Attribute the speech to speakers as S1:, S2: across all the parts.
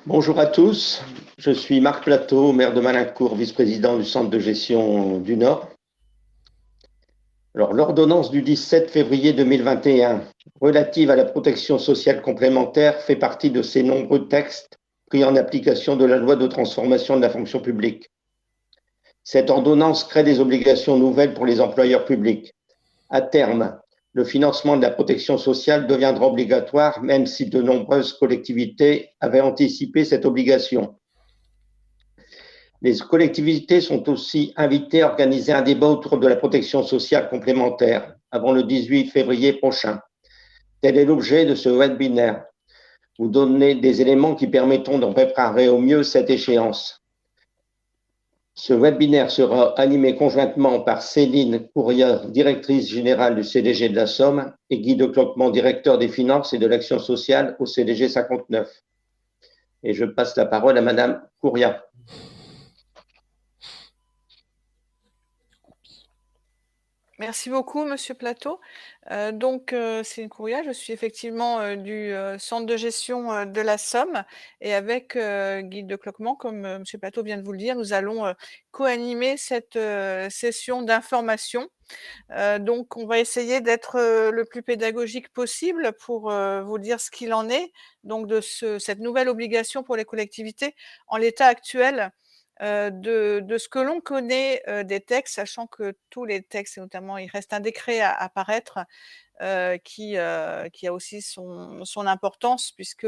S1: Bonjour à tous, je suis Marc Plateau, maire de Malincourt, vice-président du centre de gestion du Nord. Alors, l'ordonnance du 17 février 2021 relative à la protection sociale complémentaire fait partie de ces nombreux textes pris en application de la loi de transformation de la fonction publique. Cette ordonnance crée des obligations nouvelles pour les employeurs publics. À terme, le financement de la protection sociale deviendra obligatoire, même si de nombreuses collectivités avaient anticipé cette obligation. Les collectivités sont aussi invitées à organiser un débat autour de la protection sociale complémentaire avant le 18 février prochain. Tel est l'objet de ce webinaire. Vous donner des éléments qui permettront de préparer au mieux cette échéance. Ce webinaire sera animé conjointement par Céline Courrier, directrice générale du CDG de la Somme, et Guy de Cloquement, directeur des finances et de l'action sociale au CDG 59. Et je passe la parole à Madame Courrier.
S2: Merci beaucoup, Monsieur Plateau. C'est une Courrier, je suis effectivement du centre de gestion de la Somme et avec Guy de Cloquement, comme Monsieur Plateau vient de vous le dire, nous allons co-animer cette session d'information. Donc, on va essayer d'être le plus pédagogique possible pour vous dire ce qu'il en est donc de cette nouvelle obligation pour les collectivités en l'état actuel de ce que l'on connaît des textes, sachant que tous les textes, et notamment il reste un décret à paraître qui a aussi son importance puisque,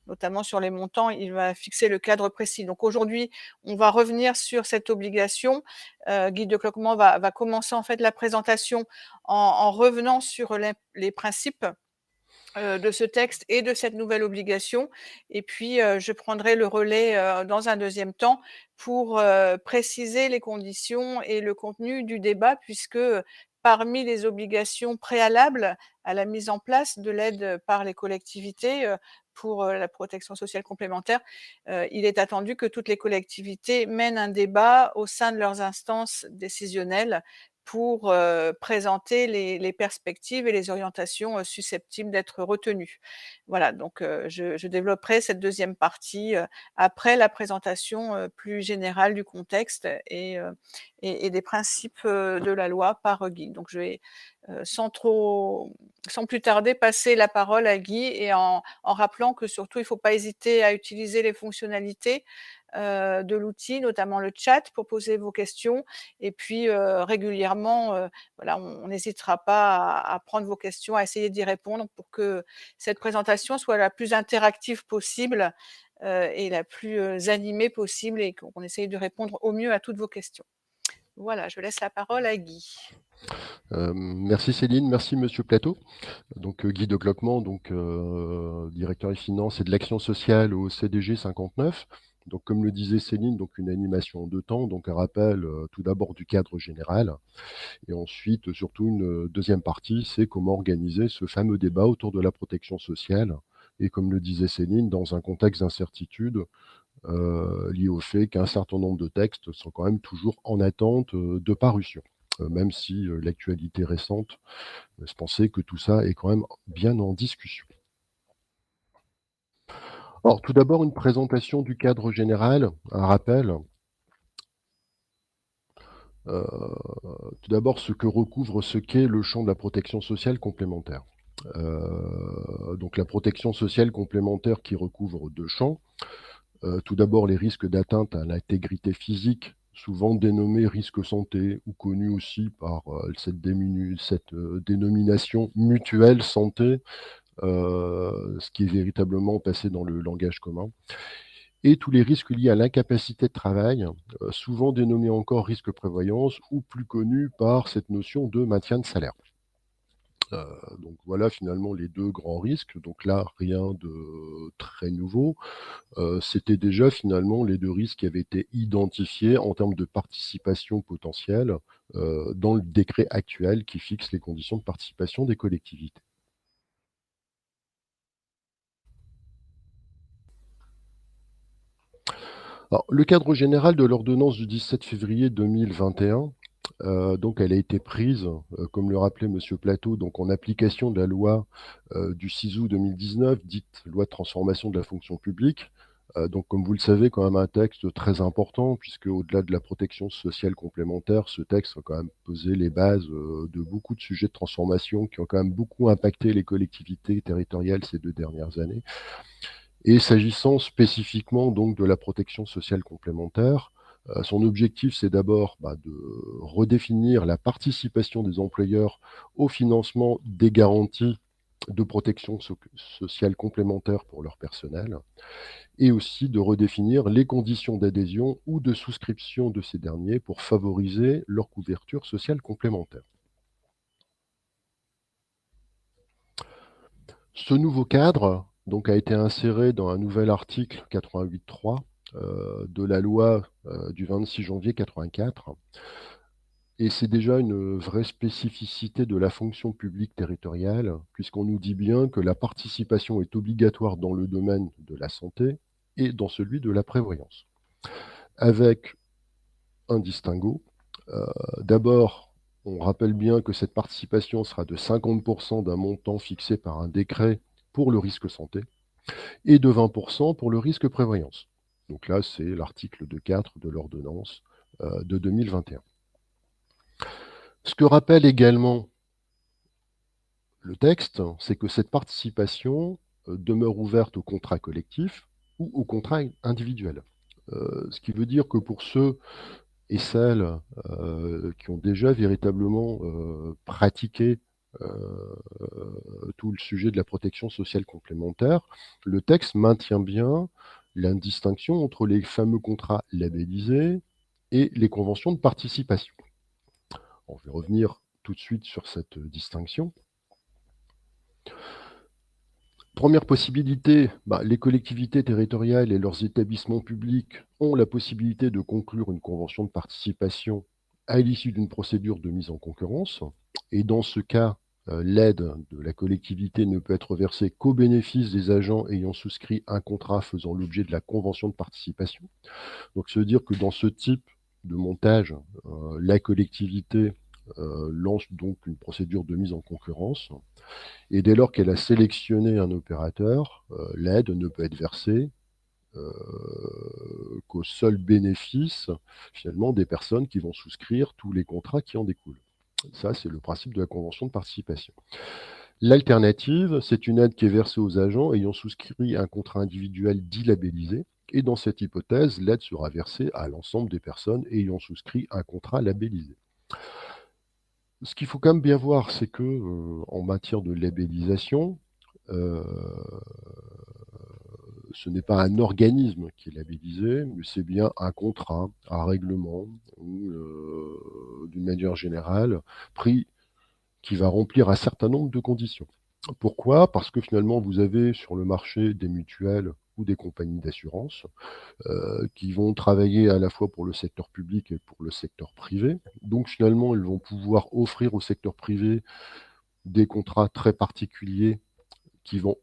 S2: notamment sur les montants, il va fixer le cadre précis. Donc aujourd'hui, on va revenir sur cette obligation. Guy de Cloquement va commencer en fait la présentation en revenant sur les principes de ce texte et de cette nouvelle obligation. Et puis, je prendrai le relais dans un deuxième temps pour préciser les conditions et le contenu du débat, puisque parmi les obligations préalables à la mise en place de l'aide par les collectivités pour la protection sociale complémentaire, il est attendu que toutes les collectivités mènent un débat au sein de leurs instances décisionnelles pour présenter les perspectives et les orientations susceptibles d'être retenues. Voilà, donc je développerai cette deuxième partie après la présentation plus générale du contexte et des principes de la loi par Guy. Donc je vais sans plus tarder passer la parole à Guy et en rappelant que surtout il ne faut pas hésiter à utiliser les fonctionnalités de l'outil, notamment le chat, pour poser vos questions. Et puis régulièrement, voilà, on n'hésitera pas à prendre vos questions, à essayer d'y répondre pour que cette présentation soit la plus interactive possible et la plus animée possible et qu'on essaye de répondre au mieux à toutes vos questions. Voilà, je laisse la parole à Guy.
S3: Merci Céline, merci Monsieur Plateau. Donc Guy de Cloquement, directeur des finances et de l'action sociale au CDG 59. Donc comme le disait Céline, donc une animation en deux temps, donc un rappel tout d'abord du cadre général, et ensuite surtout une deuxième partie, c'est comment organiser ce fameux débat autour de la protection sociale. Et comme le disait Céline, dans un contexte d'incertitude lié au fait qu'un certain nombre de textes sont quand même toujours en attente de parution. Même si l'actualité récente laisse penser que tout ça est quand même bien en discussion. Alors, tout d'abord, une présentation du cadre général, un rappel. Tout d'abord, ce que recouvre ce qu'est le champ de la protection sociale complémentaire. Donc, la protection sociale complémentaire qui recouvre deux champs. Tout d'abord, les risques d'atteinte à l'intégrité physique, souvent dénommés risques santé, ou connus aussi par cette dénomination mutuelle santé, ce qui est véritablement passé dans le langage commun. Et tous les risques liés à l'incapacité de travail, souvent dénommés encore risque prévoyance, ou plus connus par cette notion de maintien de salaire. Donc voilà finalement les deux grands risques. Donc là, rien de très nouveau. C'était déjà finalement les deux risques qui avaient été identifiés en termes de participation potentielle dans le décret actuel qui fixe les conditions de participation des collectivités. Alors, le cadre général de l'ordonnance du 17 février 2021, donc elle a été prise, comme le rappelait Monsieur Plateau, donc en application de la loi du 6 août 2019, dite loi de transformation de la fonction publique, Donc, comme vous le savez, quand même un texte très important, puisque au-delà de la protection sociale complémentaire, ce texte a quand même posé les bases de beaucoup de sujets de transformation qui ont quand même beaucoup impacté les collectivités territoriales ces 2 dernières années. Et s'agissant spécifiquement donc de la protection sociale complémentaire, son objectif, c'est d'abord de redéfinir la participation des employeurs au financement des garanties de protection sociale complémentaire pour leur personnel, et aussi de redéfinir les conditions d'adhésion ou de souscription de ces derniers pour favoriser leur couverture sociale complémentaire. Ce nouveau cadre donc, a été inséré dans un nouvel article 88.3 de la loi du 26 janvier 84. Et c'est déjà une vraie spécificité de la fonction publique territoriale, puisqu'on nous dit bien que la participation est obligatoire dans le domaine de la santé et dans celui de la prévoyance. Avec un distinguo. D'abord, on rappelle bien que cette participation sera de 50% d'un montant fixé par un décret pour le risque santé et de 20% pour le risque prévoyance. Donc là, c'est l'article 2.4 de l'ordonnance de 2021. Ce que rappelle également le texte, c'est que cette participation demeure ouverte au contrat collectif ou au contrat individuel. Ce qui veut dire que pour ceux et celles qui ont déjà véritablement pratiqué tout le sujet de la protection sociale complémentaire, le texte maintient bien la distinction entre les fameux contrats labellisés et les conventions de participation. On va revenir tout de suite sur cette distinction. Première possibilité, les collectivités territoriales et leurs établissements publics ont la possibilité de conclure une convention de participation à l'issue d'une procédure de mise en concurrence. Et dans ce cas, l'aide de la collectivité ne peut être versée qu'au bénéfice des agents ayant souscrit un contrat faisant l'objet de la convention de participation. Donc, ça veut dire que dans ce type de montage, la collectivité lance donc une procédure de mise en concurrence. Et dès lors qu'elle a sélectionné un opérateur, l'aide ne peut être versée qu'au seul bénéfice, finalement, des personnes qui vont souscrire tous les contrats qui en découlent. Ça, c'est le principe de la convention de participation. L'alternative, c'est une aide qui est versée aux agents ayant souscrit un contrat individuel dit labellisé. Et dans cette hypothèse, l'aide sera versée à l'ensemble des personnes ayant souscrit un contrat labellisé. Ce qu'il faut quand même bien voir, c'est que en matière de labellisation, ce n'est pas un organisme qui est labellisé, mais c'est bien un contrat, un règlement, ou d'une manière générale, pris qui va remplir un certain nombre de conditions. Pourquoi? Parce que finalement, vous avez sur le marché des mutuelles ou des compagnies d'assurance qui vont travailler à la fois pour le secteur public et pour le secteur privé. Donc finalement, ils vont pouvoir offrir au secteur privé des contrats très particuliers qui vont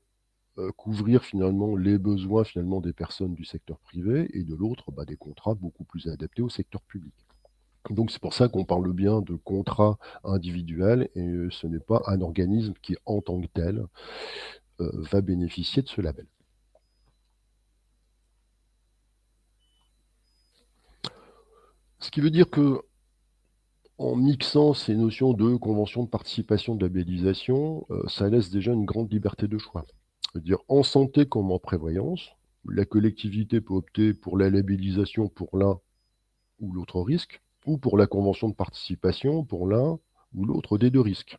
S3: couvrir finalement les besoins finalement des personnes du secteur privé et de l'autre, des contrats beaucoup plus adaptés au secteur public. Donc c'est pour ça qu'on parle bien de contrat individuel et ce n'est pas un organisme qui en tant que tel va bénéficier de ce label. Ce qui veut dire que en mixant ces notions de convention de participation, de labellisation, ça laisse déjà une grande liberté de choix. C'est-à-dire en santé comme en prévoyance, la collectivité peut opter pour la labellisation pour l'un ou l'autre risque, ou pour la convention de participation pour l'un ou l'autre des deux risques.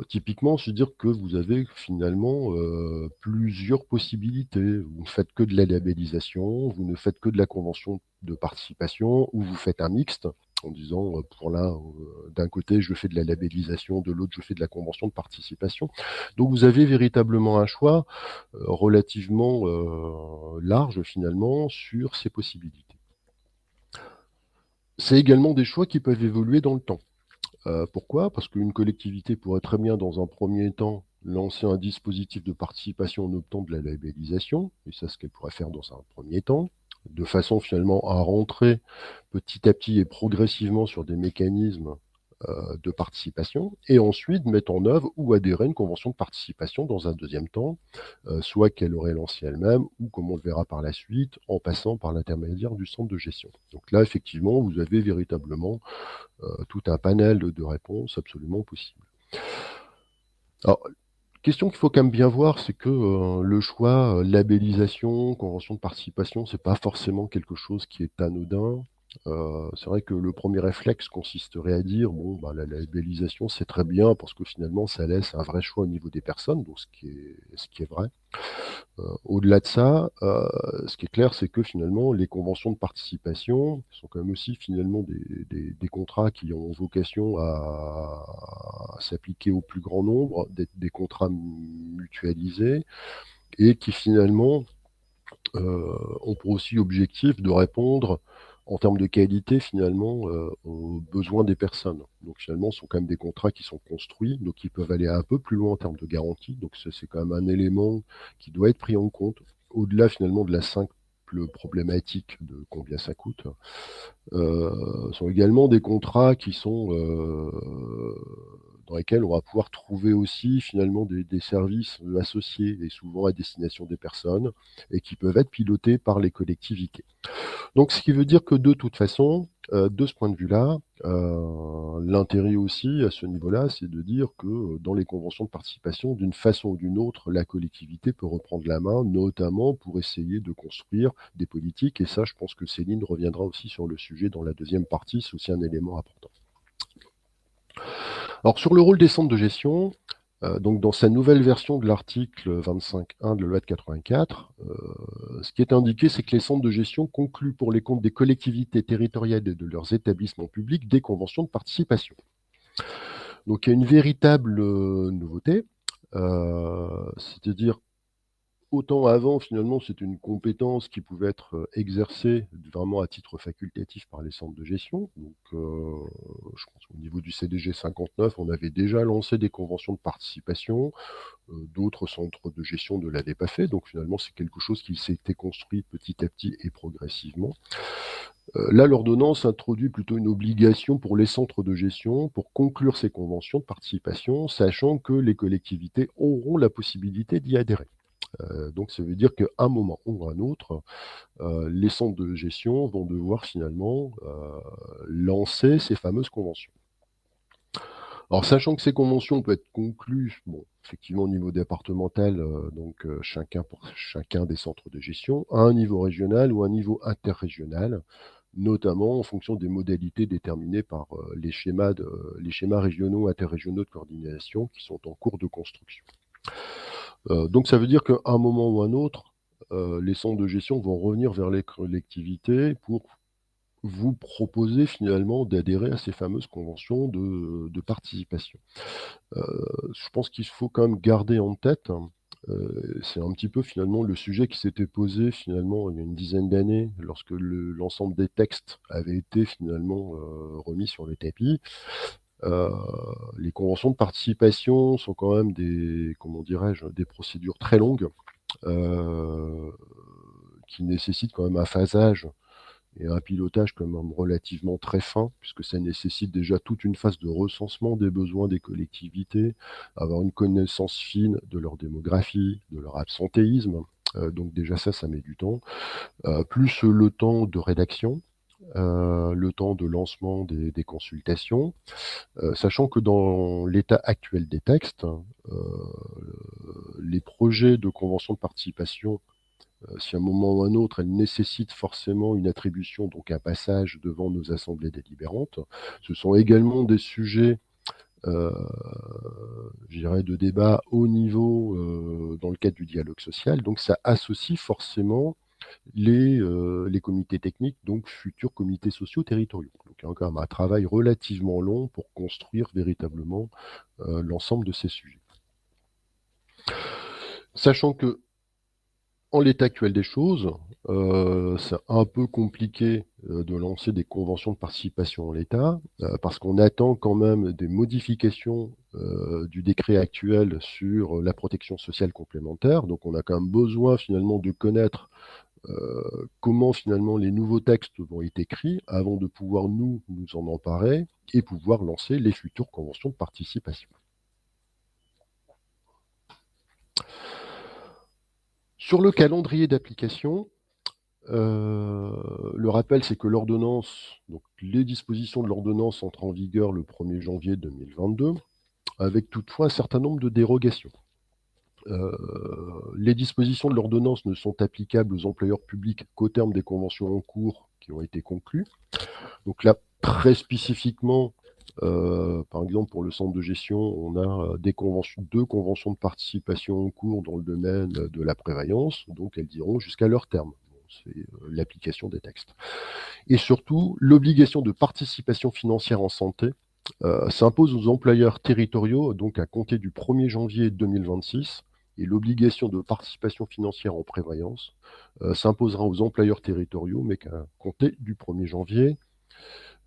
S3: Typiquement, c'est-à-dire que vous avez finalement plusieurs possibilités. Vous ne faites que de la labellisation, vous ne faites que de la convention de participation, ou vous faites un mixte en disant pour l'un, d'un côté, je fais de la labellisation, de l'autre, je fais de la convention de participation. Donc vous avez véritablement un choix relativement large finalement sur ces possibilités. C'est également des choix qui peuvent évoluer dans le temps. Pourquoi? Parce qu'une collectivité pourrait très bien, dans un premier temps, lancer un dispositif de participation en optant de la labellisation, et ça, ce qu'elle pourrait faire dans un premier temps, de façon finalement à rentrer petit à petit et progressivement sur des mécanismes de participation, et ensuite mettre en œuvre ou adhérer à une convention de participation dans un deuxième temps, soit qu'elle aurait lancée elle-même, ou comme on le verra par la suite, en passant par l'intermédiaire du centre de gestion. Donc là, effectivement, vous avez véritablement tout un panel de réponses absolument possibles. Alors, question qu'il faut quand même bien voir, c'est que le choix, labellisation, convention de participation, c'est pas forcément quelque chose qui est anodin. C'est vrai que le premier réflexe consisterait à dire, bon, bah, la labellisation, c'est très bien parce que finalement, ça laisse un vrai choix au niveau des personnes, donc ce qui est vrai. Au-delà de ça, ce qui est clair, c'est que finalement, les conventions de participation sont quand même aussi finalement des contrats qui ont vocation à s'appliquer au plus grand nombre, d'être des contrats mutualisés et qui finalement ont pour aussi objectif de répondre en termes de qualité finalement aux besoins des personnes. Donc finalement, ce sont quand même des contrats qui sont construits, donc ils peuvent aller un peu plus loin en termes de garantie. Donc c'est quand même un élément qui doit être pris en compte, au-delà finalement de la simple problématique de combien ça coûte. Sont également des contrats qui sont dans lesquels on va pouvoir trouver aussi finalement des services associés et souvent à destination des personnes et qui peuvent être pilotés par les collectivités. Donc ce qui veut dire que de toute façon, de ce point de vue-là, l'intérêt aussi à ce niveau-là, c'est de dire que dans les conventions de participation, d'une façon ou d'une autre, la collectivité peut reprendre la main, notamment pour essayer de construire des politiques. Et ça, je pense que Céline reviendra aussi sur le sujet dans la deuxième partie, c'est aussi un élément important. Alors sur le rôle des centres de gestion, donc dans sa nouvelle version de l'article 25.1 de la loi de 84, ce qui est indiqué, c'est que les centres de gestion concluent pour les comptes des collectivités territoriales et de leurs établissements publics des conventions de participation. Donc il y a une véritable nouveauté, c'est-à-dire autant avant, finalement, c'était une compétence qui pouvait être exercée vraiment à titre facultatif par les centres de gestion. Donc, je pense qu'au niveau du CDG 59, on avait déjà lancé des conventions de participation. D'autres centres de gestion ne l'avaient pas fait. Donc, finalement, c'est quelque chose qui s'était construit petit à petit et progressivement. Là, l'ordonnance introduit plutôt une obligation pour les centres de gestion pour conclure ces conventions de participation, sachant que les collectivités auront la possibilité d'y adhérer. Donc ça veut dire qu'à un moment ou à un autre, les centres de gestion vont devoir finalement lancer ces fameuses conventions. Alors sachant que ces conventions peuvent être conclues, bon, effectivement au niveau départemental, donc chacun pour chacun des centres de gestion, à un niveau régional ou à un niveau interrégional, notamment en fonction des modalités déterminées par les schémas régionaux, interrégionaux de coordination qui sont en cours de construction. Donc ça veut dire qu'à un moment ou un autre, les centres de gestion vont revenir vers les collectivités pour vous proposer finalement d'adhérer à ces fameuses conventions de participation. Je pense qu'il faut quand même garder en tête, c'est un petit peu finalement le sujet qui s'était posé finalement il y a une dizaine d'années lorsque l'ensemble des textes avaient été finalement remis sur le tapis. Les conventions de participation sont quand même des procédures très longues qui nécessitent quand même un phasage et un pilotage quand même relativement très fin, puisque ça nécessite déjà toute une phase de recensement des besoins des collectivités, avoir une connaissance fine de leur démographie, de leur absentéisme. Donc déjà ça met du temps. Plus le temps de rédaction, le temps de lancement des consultations, sachant que dans l'état actuel des textes, les projets de convention de participation, si à un moment ou un autre, elles nécessitent forcément une attribution, donc un passage devant nos assemblées délibérantes, ce sont également des sujets, je dirais, de débat haut niveau dans le cadre du dialogue social. Donc ça associe forcément les comités techniques, donc futurs comités sociaux territoriaux. Donc il y a quand même un travail relativement long pour construire véritablement l'ensemble de ces sujets. Sachant que, en l'état actuel des choses, c'est un peu compliqué de lancer des conventions de participation en l'état, parce qu'on attend quand même des modifications du décret actuel sur la protection sociale complémentaire. Donc on a quand même besoin finalement de connaître comment finalement les nouveaux textes vont être écrits avant de pouvoir nous en emparer et pouvoir lancer les futures conventions de participation. Sur le calendrier d'application, le rappel, c'est que l'ordonnance, donc les dispositions de l'ordonnance entrent en vigueur le 1er janvier 2022, avec toutefois un certain nombre de dérogations. Les dispositions de l'ordonnance ne sont applicables aux employeurs publics qu'au terme des conventions en cours qui ont été conclues. Donc là, très spécifiquement, par exemple, pour le centre de gestion, on a deux conventions de participation en cours dans le domaine de la prévoyance, donc elles iront jusqu'à leur terme. Bon, c'est l'application des textes. Et surtout, l'obligation de participation financière en santé s'impose aux employeurs territoriaux, donc à compter du 1er janvier 2026, et l'obligation de participation financière en prévoyance s'imposera aux employeurs territoriaux, mais qu'à compter du 1er janvier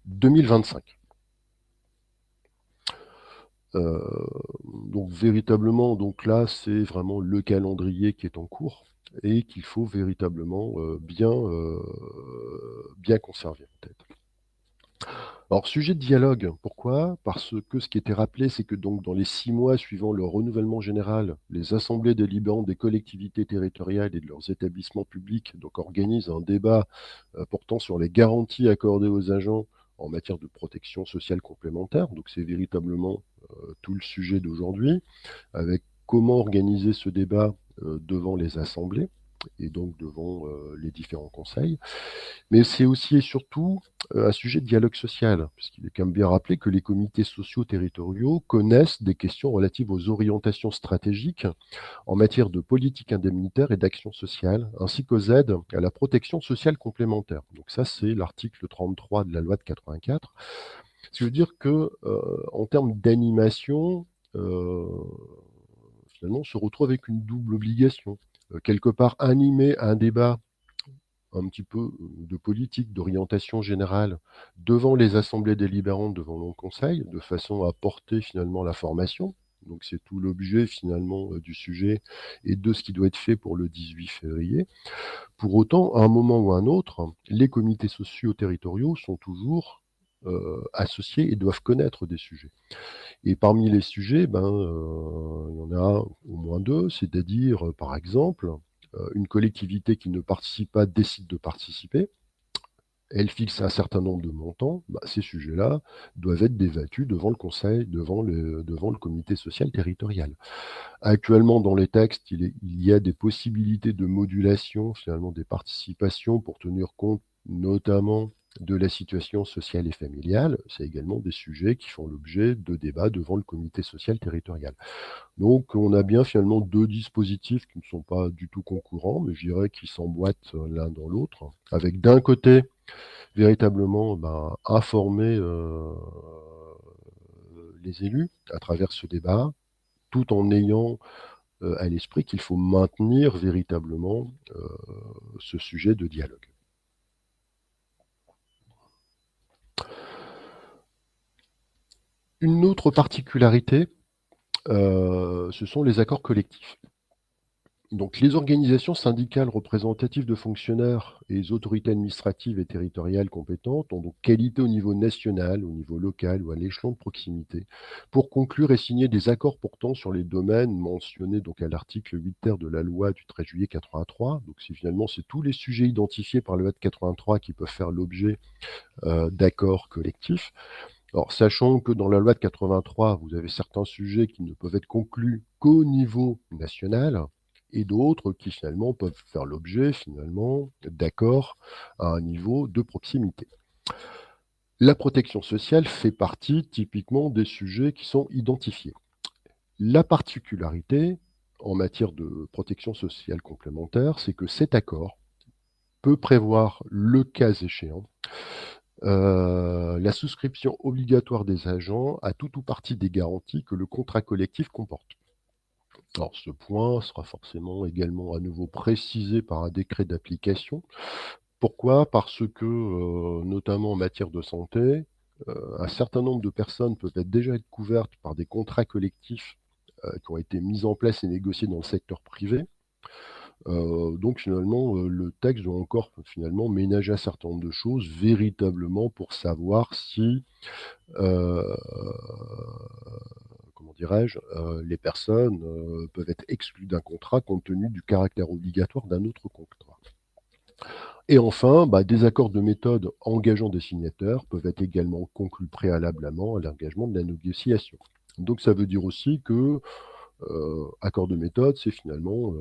S3: 2025. Donc véritablement, donc là, c'est vraiment le calendrier qui est en cours et qu'il faut véritablement bien conserver en tête. Alors, sujet de dialogue, pourquoi? Parce que ce qui était rappelé, c'est que donc dans les 6 mois suivant le renouvellement général, les assemblées délibérantes des collectivités territoriales et de leurs établissements publics donc, organisent un débat portant sur les garanties accordées aux agents en matière de protection sociale complémentaire. Donc, c'est véritablement tout le sujet d'aujourd'hui, avec comment organiser ce débat devant les assemblées et donc devant les différents conseils. Mais c'est aussi et surtout un sujet de dialogue social, puisqu'il est quand même bien rappelé que les comités sociaux territoriaux connaissent des questions relatives aux orientations stratégiques en matière de politique indemnitaire et d'action sociale, ainsi qu'aux aides à la protection sociale complémentaire. Donc ça, c'est l'article 33 de la loi de 84. Ce qui veut dire que, en termes d'animation, finalement, on se retrouve avec une double obligation. Quelque part, animer un débat un petit peu de politique, d'orientation générale devant les assemblées délibérantes, devant le conseil, de façon à porter finalement la formation. Donc c'est tout l'objet finalement du sujet et de ce qui doit être fait pour le 18 février. Pour autant, à un moment ou à un autre, les comités sociaux territoriaux sont toujours associés et doivent connaître des sujets. Et parmi les sujets, il y en a au moins deux, c'est-à-dire, par exemple, une collectivité qui ne participe pas décide de participer, elle fixe un certain nombre de montants, ces sujets-là doivent être débattus devant le conseil, devant le comité social territorial. Actuellement, dans les textes, il y a des possibilités de modulation, finalement, des participations pour tenir compte notamment de la situation sociale et familiale. C'est également des sujets qui font l'objet de débats devant le comité social territorial. Donc, on a bien finalement deux dispositifs qui ne sont pas du tout concurrents, mais je dirais qu'ils s'emboîtent l'un dans l'autre, avec d'un côté, véritablement informer les élus à travers ce débat, tout en ayant à l'esprit qu'il faut maintenir véritablement ce sujet de dialogue. Une autre particularité, ce sont les accords collectifs. Donc, les organisations syndicales représentatives de fonctionnaires et les autorités administratives et territoriales compétentes ont donc qualité au niveau national, au niveau local ou à l'échelon de proximité pour conclure et signer des accords portant sur les domaines mentionnés donc à l'article 8 ter de la loi du 13 juillet 83. Donc, finalement, c'est tous les sujets identifiés par la loi de 83 qui peuvent faire l'objet d'accords collectifs. Alors, sachant que dans la loi de 83, vous avez certains sujets qui ne peuvent être conclus qu'au niveau national, et d'autres qui finalement peuvent faire l'objet finalement d'accords à un niveau de proximité. La protection sociale fait partie typiquement des sujets qui sont identifiés. La particularité en matière de protection sociale complémentaire, c'est que cet accord peut prévoir, le cas échéant, la souscription obligatoire des agents à tout ou partie des garanties que le contrat collectif comporte. Alors, ce point sera forcément également à nouveau précisé par un décret d'application. Pourquoi? Parce que, notamment en matière de santé, un certain nombre de personnes peuvent déjà être couvertes par des contrats collectifs qui ont été mis en place et négociés dans le secteur privé. Donc finalement, le texte doit encore finalement ménager un certain nombre de choses véritablement pour savoir si, heu, comment dirais-je? Les personnes, peuvent être exclues d'un contrat compte tenu du caractère obligatoire d'un autre contrat. Et enfin, des accords de méthode engageant des signataires peuvent être également conclus préalablement à l'engagement de la négociation. Donc ça veut dire aussi que, accords de méthode, c'est finalement,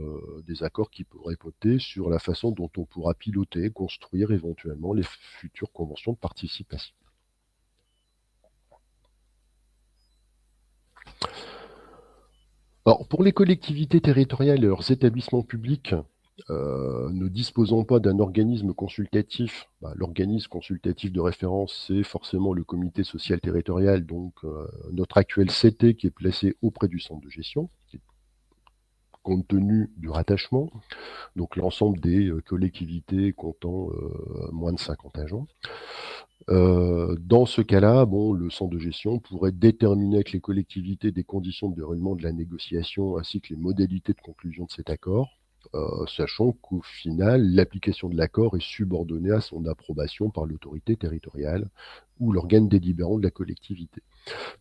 S3: des accords qui pourraient porter sur la façon dont on pourra piloter, construire éventuellement les futures conventions de participation. Alors pour les collectivités territoriales et leurs établissements publics, ne disposant pas d'un organisme consultatif, l'organisme consultatif de référence, c'est forcément le comité social territorial, donc notre actuel CT qui est placé auprès du centre de gestion, compte tenu du rattachement, donc l'ensemble des, collectivités comptant, moins de 50 agents. Dans ce cas-là, bon, le centre de gestion pourrait déterminer avec les collectivités des conditions de déroulement de la négociation ainsi que les modalités de conclusion de cet accord, sachant qu'au final, l'application de l'accord est subordonnée à son approbation par l'autorité territoriale ou l'organe délibérant de la collectivité.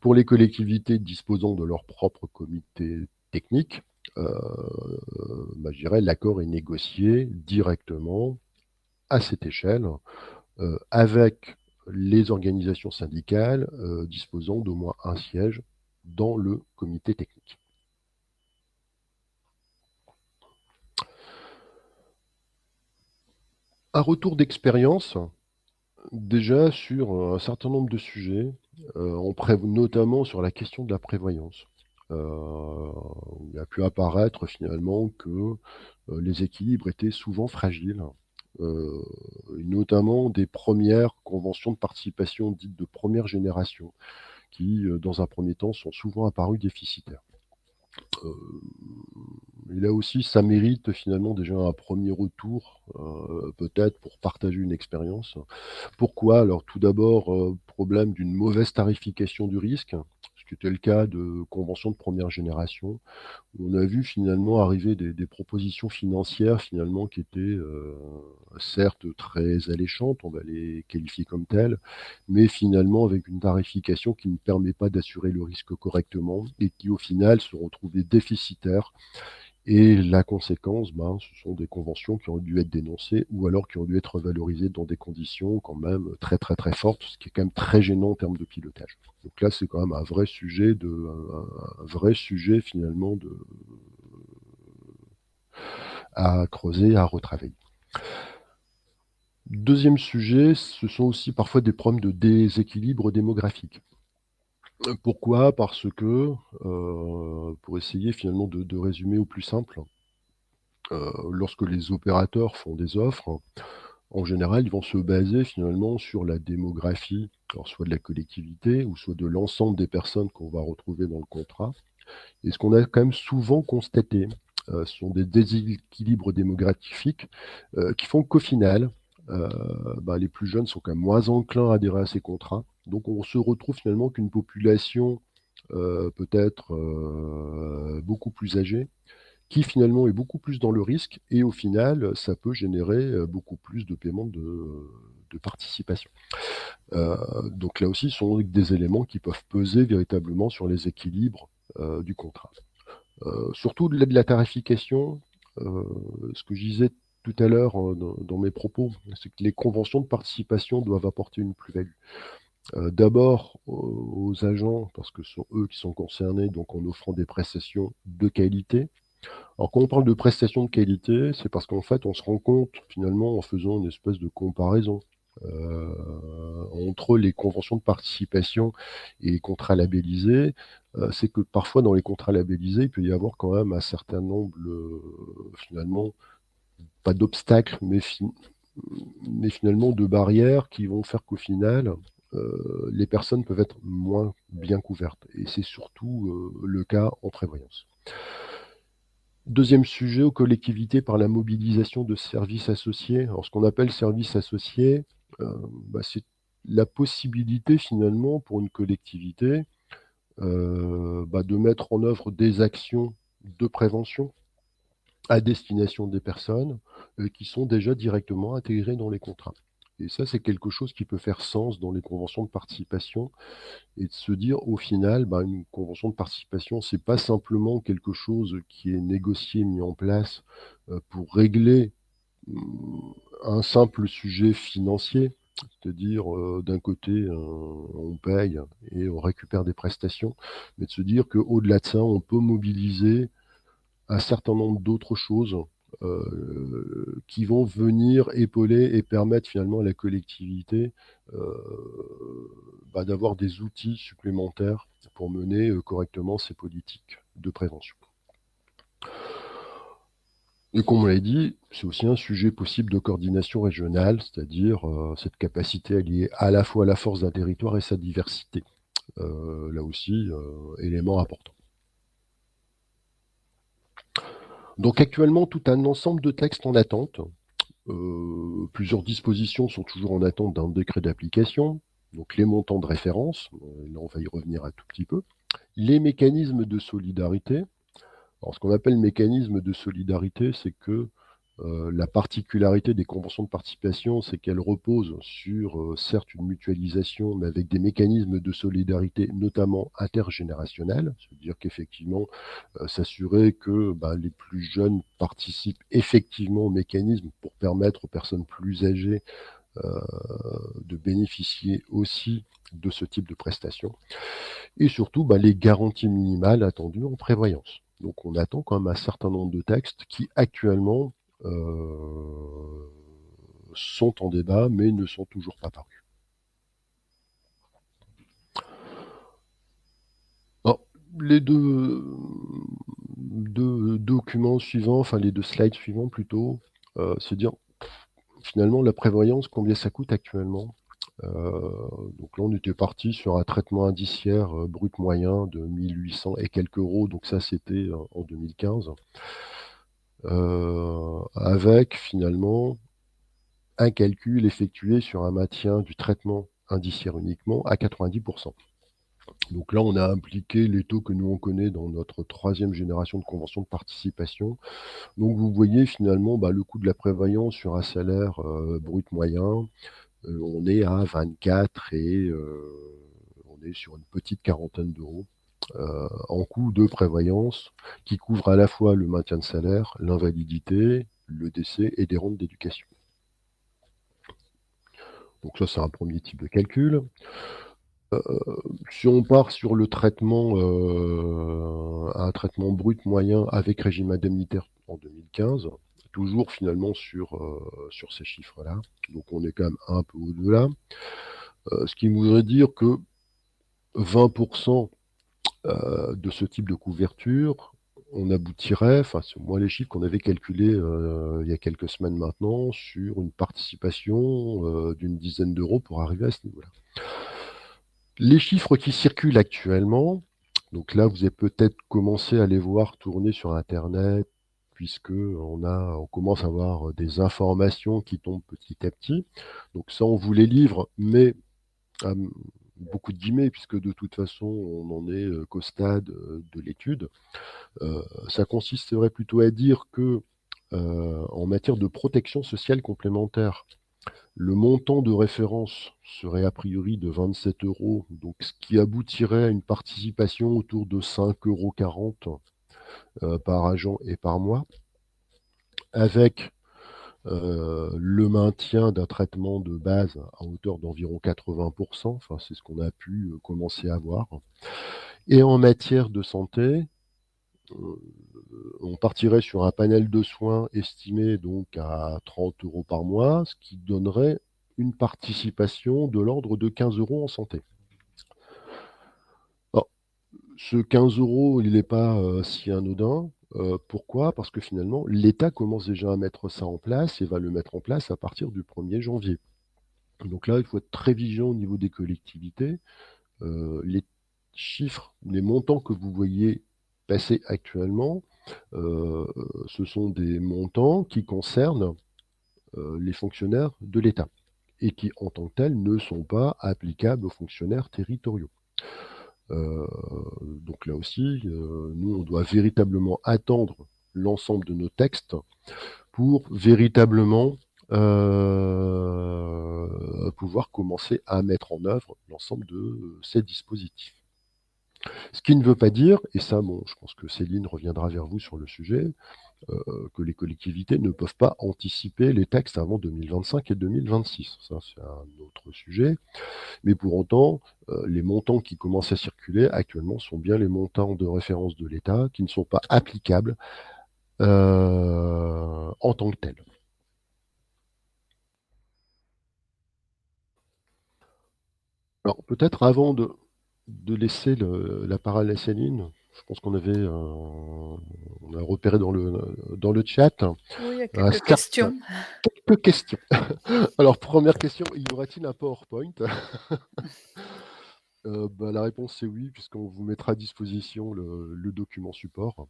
S3: Pour les collectivités disposant de leur propre comité technique, je dirais l'accord est négocié directement à cette échelle, avec les organisations syndicales, disposant d'au moins un siège dans le comité technique. Un retour d'expérience, déjà sur, un certain nombre de sujets, notamment sur la question de la prévoyance. Il a pu apparaître finalement que, les équilibres étaient souvent fragiles, heu, notamment des premières conventions de participation dites de première génération qui, dans un premier temps, sont souvent apparues déficitaires. Heu, et là aussi, ça mérite finalement déjà un premier retour, peut-être pour partager une expérience. Pourquoi? Alors tout d'abord, problème d'une mauvaise tarification du risque, ce qui était le cas de conventions de première génération. On a vu finalement arriver des propositions financières finalement qui étaient, certes très alléchantes, on va les qualifier comme telles, mais finalement avec une tarification qui ne permet pas d'assurer le risque correctement et qui au final se retrouvait déficitaires et la conséquence, ce sont des conventions qui ont dû être dénoncées ou alors qui ont dû être valorisées dans des conditions quand même très, très, très fortes, ce qui est quand même très gênant en termes de pilotage. Donc là, c'est quand même un vrai sujet finalement à creuser, à retravailler. Deuxième sujet, ce sont aussi parfois des problèmes de déséquilibre démographique. Pourquoi? Parce que, pour essayer finalement de résumer au plus simple, lorsque les opérateurs font des offres, en général, ils vont se baser finalement sur la démographie, alors soit de la collectivité ou soit de l'ensemble des personnes qu'on va retrouver dans le contrat. Et ce qu'on a quand même souvent constaté, ce sont des déséquilibres démographiques, qui font qu'au final, heu, les plus jeunes sont quand même moins enclins à adhérer à ces contrats. Donc on se retrouve finalement qu'une population, peut-être, beaucoup plus âgée, qui finalement est beaucoup plus dans le risque et au final, ça peut générer, beaucoup plus de paiements de participation. Heu, donc là aussi, ce sont des éléments qui peuvent peser véritablement sur les équilibres, du contrat. Surtout de la tarification, heu, ce que je disais tout à l'heure, dans mes propos, c'est que les conventions de participation doivent apporter une plus-value. D'abord aux agents, parce que ce sont eux qui sont concernés, donc en offrant des prestations de qualité. Alors quand on parle de prestations de qualité, c'est parce qu'en fait, on se rend compte finalement en faisant une espèce de comparaison, heu, entre les conventions de participation et les contrats labellisés, c'est que parfois dans les contrats labellisés, il peut y avoir quand même un certain nombre, finalement, pas d'obstacles, mais finalement de barrières qui vont faire qu'au final, les personnes peuvent être moins bien couvertes et c'est surtout, le cas en prévoyance. Deuxième sujet, aux collectivités par la mobilisation de services associés. Alors ce qu'on appelle services associés, c'est la possibilité finalement pour une collectivité, de mettre en œuvre des actions de prévention, à destination des personnes qui sont déjà directement intégrées dans les contrats. Et ça, c'est quelque chose qui peut faire sens dans les conventions de participation et de se dire, au final, une convention de participation, c'est pas simplement quelque chose qui est négocié, mis en place pour régler un simple sujet financier, c'est-à-dire d'un côté on paye et on récupère des prestations, mais de se dire qu'au-delà de ça, on peut mobiliser un certain nombre d'autres choses qui vont venir épauler et permettre finalement à la collectivité d'avoir des outils supplémentaires pour mener correctement ces politiques de prévention. Et comme on l'a dit, c'est aussi un sujet possible de coordination régionale, c'est-à-dire cette capacité à lier à la fois la force d'un territoire et sa diversité. Là aussi, élément important. Donc actuellement, tout un ensemble de textes en attente. Plusieurs dispositions sont toujours en attente d'un décret d'application. Donc les montants de référence, là on va y revenir un tout petit peu. Les mécanismes de solidarité. Alors ce qu'on appelle mécanisme de solidarité, c'est que la particularité des conventions de participation, c'est qu'elles reposent sur, certes, une mutualisation, mais avec des mécanismes de solidarité, notamment intergénérationnels. C'est-à-dire qu'effectivement, s'assurer que les plus jeunes participent effectivement au mécanisme pour permettre aux personnes plus âgées de bénéficier aussi de ce type de prestations. Et surtout, les garanties minimales attendues en prévoyance. Donc on attend quand même un certain nombre de textes qui actuellement sont en débat, mais ne sont toujours pas parus. Alors, les deux documents suivants, enfin les 2 slides suivants plutôt, c'est dire finalement la prévoyance, combien ça coûte actuellement. Donc là, on était parti sur un traitement indiciaire brut moyen de 1800 et quelques euros, donc ça c'était en 2015. Avec finalement un calcul effectué sur un maintien du traitement indiciaire uniquement à 90%. Donc là, on a impliqué les taux que nous on connaît dans notre 3e génération de convention de participation. Donc vous voyez finalement le coût de la prévoyance sur un salaire brut moyen, on est à 24 et on est sur une petite quarantaine d'euros en coût de prévoyance qui couvre à la fois le maintien de salaire, l'invalidité, le décès et des rentes d'éducation. Donc ça, c'est un premier type de calcul. Si on part sur le traitement, un traitement brut moyen avec régime indemnitaire en 2015, toujours finalement sur ces chiffres-là. Donc on est quand même un peu au-delà. Ce qui voudrait dire que 20% de ce type de couverture, on aboutirait, enfin c'est moi les chiffres qu'on avait calculés il y a quelques semaines maintenant, sur une participation d'une dizaine d'euros pour arriver à ce niveau-là. Les chiffres qui circulent actuellement, donc là vous avez peut-être commencé à les voir tourner sur Internet, puisque on commence à avoir des informations qui tombent petit à petit. Donc ça on vous les livre, mais beaucoup de guillemets, puisque de toute façon on n'en est qu'au stade de l'étude. Ça consisterait plutôt à dire que en matière de protection sociale complémentaire, le montant de référence serait a priori de 27 euros, donc ce qui aboutirait à une participation autour de 5,40 € par agent et par mois, avec le maintien d'un traitement de base à hauteur d'environ 80%, enfin c'est ce qu'on a pu commencer à voir. Et en matière de santé, on partirait sur un panel de soins estimé donc à 30 € par mois, ce qui donnerait une participation de l'ordre de 15 € en santé. Alors, ce 15 €, il n'est pas si anodin. Pourquoi? Parce que finalement, l'État commence déjà à mettre ça en place et va le mettre en place à partir du 1er janvier. Donc là, il faut être très vigilant au niveau des collectivités. Les chiffres, les montants que vous voyez passer actuellement, ce sont des montants qui concernent les fonctionnaires de l'État et qui, en tant que tels, ne sont pas applicables aux fonctionnaires territoriaux. Donc là aussi, nous, on doit véritablement attendre l'ensemble de nos textes pour véritablement pouvoir commencer à mettre en œuvre l'ensemble de ces dispositifs. Ce qui ne veut pas dire, et ça, bon, je pense que Céline reviendra vers vous sur le sujet, que les collectivités ne peuvent pas anticiper les textes avant 2025 et 2026. Ça, c'est un autre sujet. Mais pour autant, les montants qui commencent à circuler actuellement sont bien les montants de référence de l'État qui ne sont pas applicables en tant que tels. Alors, peut-être avant de laisser la parole à Céline, je pense qu'on on a repéré dans le chat
S2: Oui, il y a quelques
S3: certes,
S2: questions.
S3: quelques questions. Alors, première question, y aura-t-il un PowerPoint? La réponse c'est oui, puisqu'on vous mettra à disposition le document support.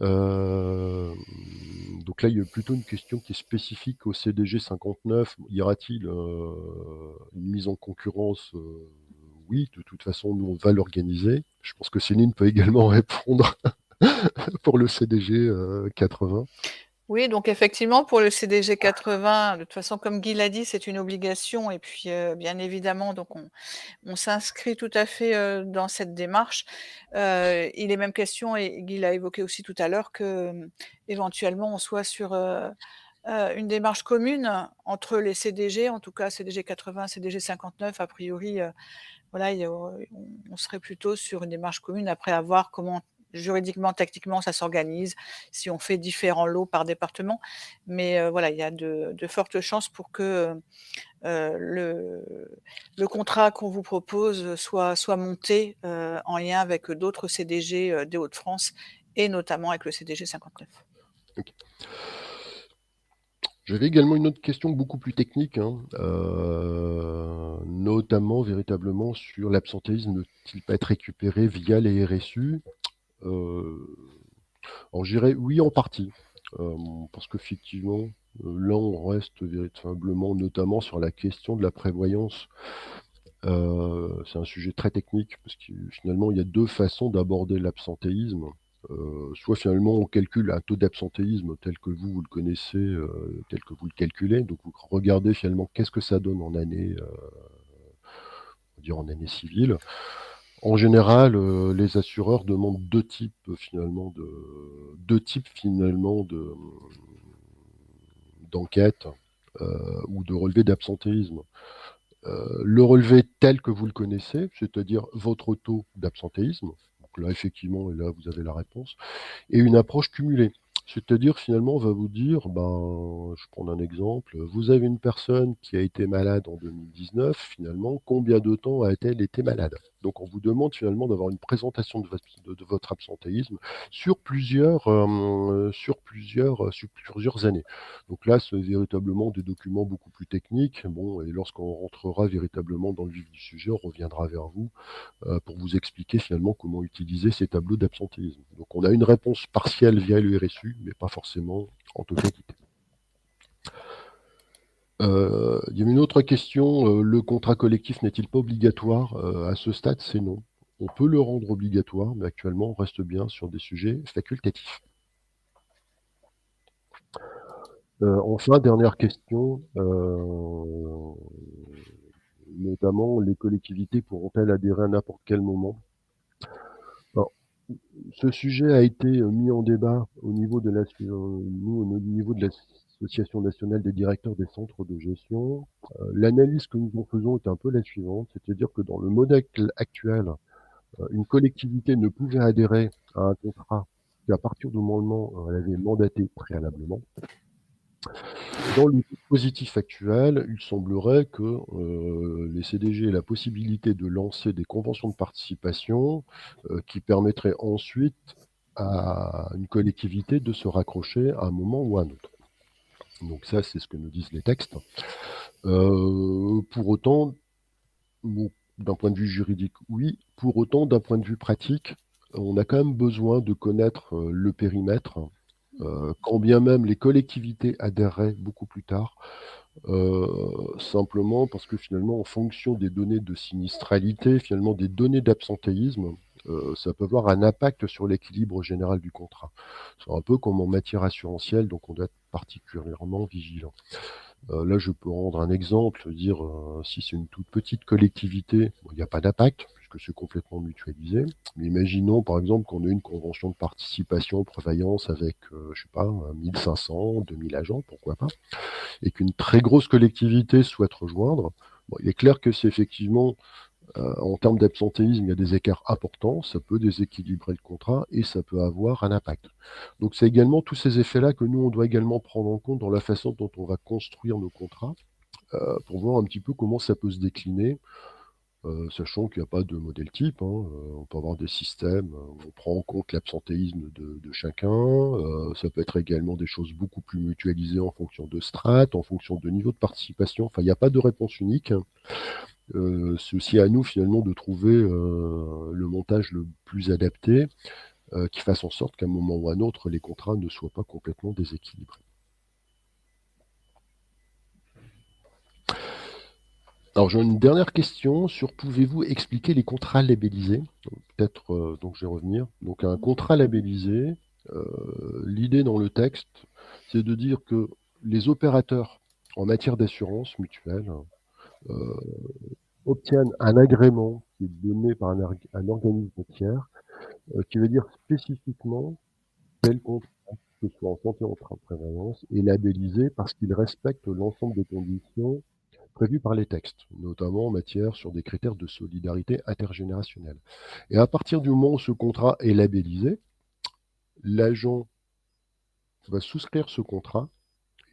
S3: Donc là, il y a plutôt une question qui est spécifique au CDG 59. Y aura-t-il une mise en concurrence? Oui, de toute façon, nous, on va l'organiser. Je pense que Céline peut également répondre pour le CDG 80.
S2: Oui, donc effectivement, pour le CDG 80, de toute façon, comme Guy l'a dit, c'est une obligation et puis, bien évidemment, donc on s'inscrit tout à fait, dans cette démarche. Il est même question et Guy l'a évoqué aussi tout à l'heure que, éventuellement, on soit sur, une démarche commune entre les CDG, en tout cas CDG 80, CDG 59, a priori, voilà, on serait plutôt sur une démarche commune. Après, à voir comment juridiquement, techniquement, ça s'organise, si on fait différents lots par département. Mais voilà, il y a de fortes chances pour que le contrat qu'on vous propose soit monté en lien avec d'autres CDG des Hauts-de-France et notamment avec le CDG 59.
S3: Okay. J'avais également une autre question beaucoup plus technique, notamment véritablement sur l'absentéisme ne-t-il pas être récupéré via les RSU? Alors je dirais oui en partie, parce qu'effectivement, là on reste véritablement notamment sur la question de la prévoyance. C'est un sujet très technique parce que finalement il y a deux façons d'aborder l'absentéisme. Soit finalement on calcule un taux d'absentéisme tel que vous le connaissez, tel que vous le calculez, donc vous regardez finalement qu'est-ce que ça donne en année, on va dire en année civile. En général, les assureurs demandent deux types d'enquêtes ou de relevés d'absentéisme. Le relevé tel que vous le connaissez, c'est-à-dire votre taux d'absentéisme. Donc là, effectivement, et là, vous avez la réponse. Et une approche cumulée. C'est-à-dire, finalement, on va vous dire, je prends un exemple, vous avez une personne qui a été malade en 2019, finalement, combien de temps a-t-elle été malade? Donc, on vous demande finalement d'avoir une présentation de votre absentéisme sur plusieurs années. Donc là, c'est véritablement des documents beaucoup plus techniques. Bon, et lorsqu'on rentrera véritablement dans le vif du sujet, on reviendra vers vous pour vous expliquer finalement comment utiliser ces tableaux d'absentéisme. Donc on a une réponse partielle via le RSU, mais pas forcément en totalité. Il y a une autre question, le contrat collectif n'est-il pas obligatoire? À ce stade, c'est non. On peut le rendre obligatoire, mais actuellement, on reste bien sur des sujets facultatifs. Enfin, dernière question, notamment les collectivités pourront-elles adhérer à n'importe quel moment? Alors, ce sujet a été mis en débat au niveau de l'Association nationale des directeurs des centres de gestion. L'analyse que nous en faisons est un peu la suivante, c'est-à-dire que dans le modèle actuel, une collectivité ne pouvait adhérer à un contrat qu'à partir du moment où elle avait mandaté préalablement. Dans le dispositif actuel, il semblerait que les CDG aient la possibilité de lancer des conventions de participation qui permettraient ensuite à une collectivité de se raccrocher à un moment ou à un autre. Donc ça, c'est ce que nous disent les textes. Pour autant, bon, d'un point de vue juridique, oui. Pour autant, d'un point de vue pratique, on a quand même besoin de connaître le périmètre, quand bien même les collectivités adhéreraient beaucoup plus tard, simplement parce que finalement, en fonction des données de sinistralité, finalement des données d'absentéisme, ça peut avoir un impact sur l'équilibre général du contrat. C'est un peu comme en matière assurantielle, donc on doit être particulièrement vigilant. Là, je peux rendre un exemple, dire si c'est une toute petite collectivité, bon, il n'y a pas d'impact, puisque c'est complètement mutualisé. Mais imaginons, par exemple, qu'on ait une convention de participation, prévoyance avec, je sais pas, 1500, 2000 agents, pourquoi pas, et qu'une très grosse collectivité souhaite rejoindre. Bon, il est clair que c'est effectivement, en termes d'absentéisme, il y a des écarts importants, ça peut déséquilibrer le contrat et ça peut avoir un impact. Donc c'est également tous ces effets-là que nous, on doit également prendre en compte dans la façon dont on va construire nos contrats, pour voir un petit peu comment ça peut se décliner, sachant qu'il n'y a pas de modèle type, hein. On peut avoir des systèmes où on prend en compte l'absentéisme de chacun. Ça peut être également des choses beaucoup plus mutualisées en fonction de strates, en fonction de niveau de participation. Enfin, il n'y a pas de réponse unique. C'est aussi à nous finalement de trouver le montage le plus adapté, qui fasse en sorte qu'à un moment ou à un autre, les contrats ne soient pas complètement déséquilibrés. Alors j'ai une dernière question sur pouvez-vous expliquer les contrats labellisés? Peut-être, donc je vais revenir. Donc un contrat labellisé, l'idée dans le texte, c'est de dire que les opérateurs en matière d'assurance mutuelle euh, obtiennent un agrément qui est donné par un organisme tiers, qui veut dire spécifiquement tel contrat, que ce soit en santé ou en prévoyance, est labellisé parce qu'il respecte l'ensemble des conditions prévues par les textes, notamment en matière sur des critères de solidarité intergénérationnelle. Et à partir du moment où ce contrat est labellisé, l'agent va souscrire ce contrat.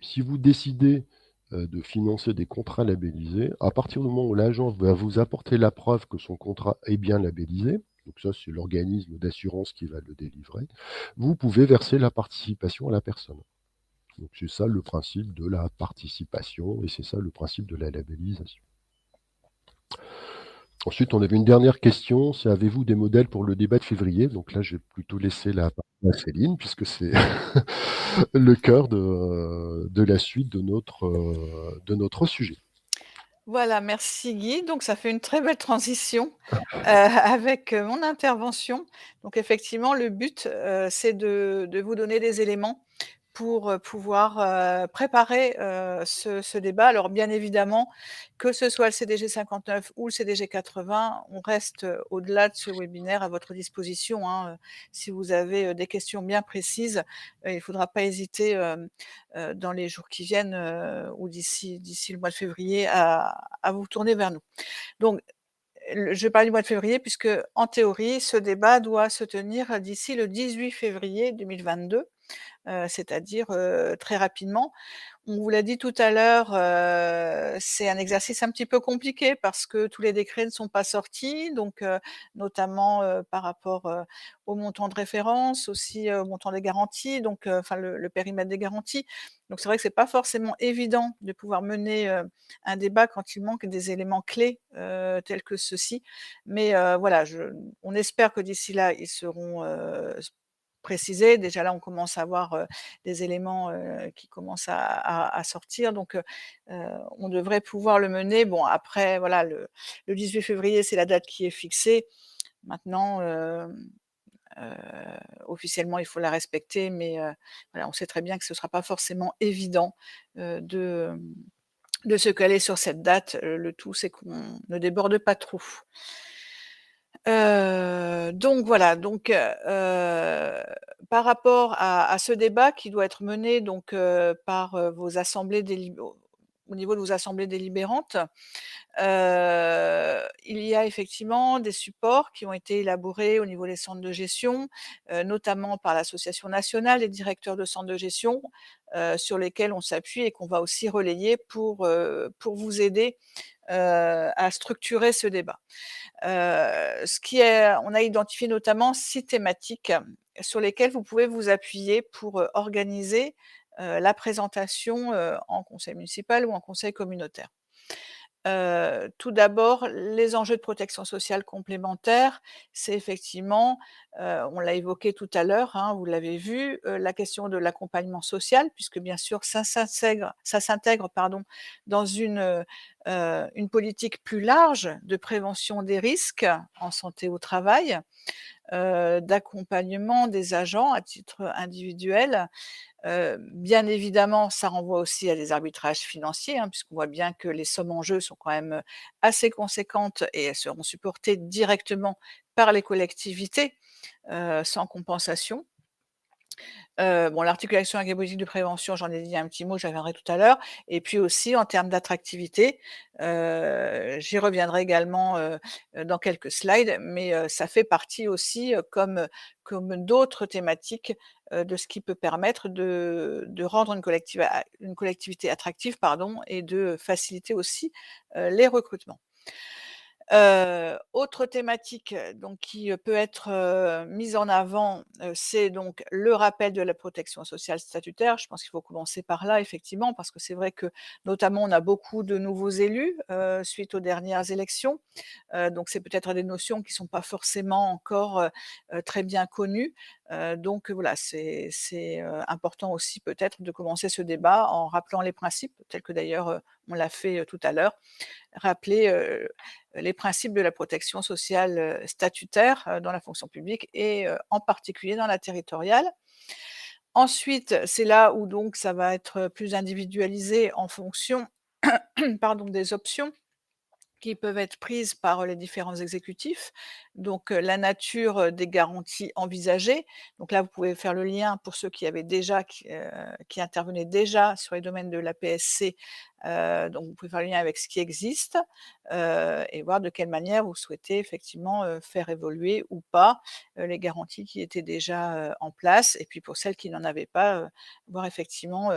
S3: Si vous décidez de financer des contrats labellisés, à partir du moment où l'agent va vous apporter la preuve que son contrat est bien labellisé, donc ça c'est l'organisme d'assurance qui va le délivrer, vous pouvez verser la participation à la personne. Donc c'est ça le principe de la participation et c'est ça le principe de la labellisation. Ensuite, on avait une dernière question, c'est avez-vous des modèles pour le débat de février? Donc là, je vais plutôt laisser la parole à Céline, puisque c'est le cœur de la suite de notre sujet.
S2: Voilà, merci Guy. Donc ça fait une très belle transition, avec, mon intervention. Donc effectivement, le but, c'est de vous donner des éléments pour, pouvoir, préparer, ce débat. Alors bien évidemment, que ce soit le CDG 59 ou le CDG 80, on reste, au-delà de ce webinaire à votre disposition, hein, si vous avez, des questions bien précises, il ne faudra pas hésiter, dans les jours qui viennent, ou d'ici le mois de février à vous tourner vers nous. Donc je parle du mois de février puisque, en théorie, ce débat doit se tenir d'ici le 18 février 2022, c'est-à-dire, très rapidement. On vous l'a dit tout à l'heure, c'est un exercice un petit peu compliqué parce que tous les décrets ne sont pas sortis, donc notamment, par rapport, au montant de référence, aussi, au montant des garanties, donc enfin le périmètre des garanties. Donc c'est vrai que c'est pas forcément évident de pouvoir mener, un débat quand il manque des éléments clés, tels que ceux-ci. Mais voilà, on espère que d'ici là, ils seront, précisés. Déjà là, on commence à avoir, des éléments, qui commencent à sortir, donc on devrait pouvoir le mener. Bon après voilà, le 18 février, c'est la date qui est fixée. Maintenant, heu, officiellement, il faut la respecter, mais voilà, on sait très bien que ce ne sera pas forcément évident, de se caler sur cette date. Le tout, c'est qu'on ne déborde pas trop. Donc voilà, donc par rapport à ce débat qui doit être mené donc par, vos assemblées au niveau de vos assemblées délibérantes, il y a effectivement des supports qui ont été élaborés au niveau des centres de gestion, notamment par l'Association nationale des directeurs de centres de gestion, sur lesquels on s'appuie et qu'on va aussi relayer pour vous aider, à structurer ce débat. On a identifié notamment 6 thématiques sur lesquelles vous pouvez vous appuyer pour, organiser, la présentation, en conseil municipal ou en conseil communautaire. Tout d'abord, les enjeux de protection sociale complémentaire, c'est effectivement, on l'a évoqué tout à l'heure, hein, vous l'avez vu, la question de l'accompagnement social puisque bien sûr ça s'intègre pardon, dans une politique plus large de prévention des risques en santé au travail, d'accompagnement des agents à titre individuel. Bien évidemment, ça renvoie aussi à des arbitrages financiers, hein, puisqu'on voit bien que les sommes en jeu sont quand même, assez conséquentes et elles seront supportées directement par les collectivités, sans compensation. Bon, l'articulation avec les politiques de prévention, j'en ai dit un petit mot, j'y reviendrai tout à l'heure et puis aussi en termes d'attractivité, j'y reviendrai également, dans quelques slides, mais ça fait partie aussi, comme d'autres thématiques, de ce qui peut permettre de rendre une collectivité attractive, pardon, et de faciliter aussi, les recrutements. Autre thématique, donc qui, peut être, mise en avant, c'est donc le rappel de la protection sociale statutaire. Je pense qu'il faut commencer par là effectivement, parce que c'est vrai que, notamment, on a beaucoup de nouveaux élus, suite aux dernières élections. Donc c'est peut-être des notions qui sont pas forcément encore, très bien connues. Donc voilà, c'est important aussi peut-être de commencer ce débat en rappelant les principes, tels que d'ailleurs, on l'a fait, tout à l'heure. Rappeler, les principes de la protection sociale, statutaire, dans la fonction publique et en particulier dans la territoriale. Ensuite, c'est là où donc ça va être plus individualisé en fonction, pardon, des options qui peuvent être prises par les différents exécutifs. Donc, la nature, des garanties envisagées. Donc là, vous pouvez faire le lien pour ceux qui intervenaient déjà sur les domaines de la PSC, donc vous pouvez faire le lien avec ce qui existe, et voir de quelle manière vous souhaitez effectivement, faire évoluer ou pas, les garanties qui étaient déjà, en place et puis pour celles qui n'en avaient pas, voir effectivement,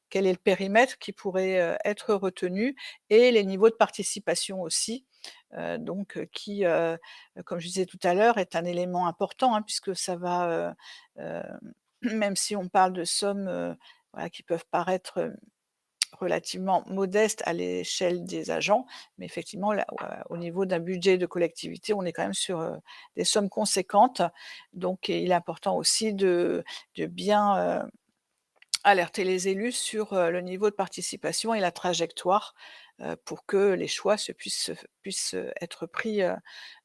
S2: quel est le périmètre qui pourrait, être retenu et les niveaux de participation aussi, donc qui, comme je disais tout à l'heure, est un élément important, hein, puisque ça va, même si on parle de sommes, voilà, qui peuvent paraître, relativement modestes à l'échelle des agents, mais effectivement là, au niveau d'un budget de collectivité, on est quand même sur, des sommes conséquentes. Donc il est important aussi de bien, alerter les élus sur, le niveau de participation et la trajectoire, pour que les choix puissent, être pris,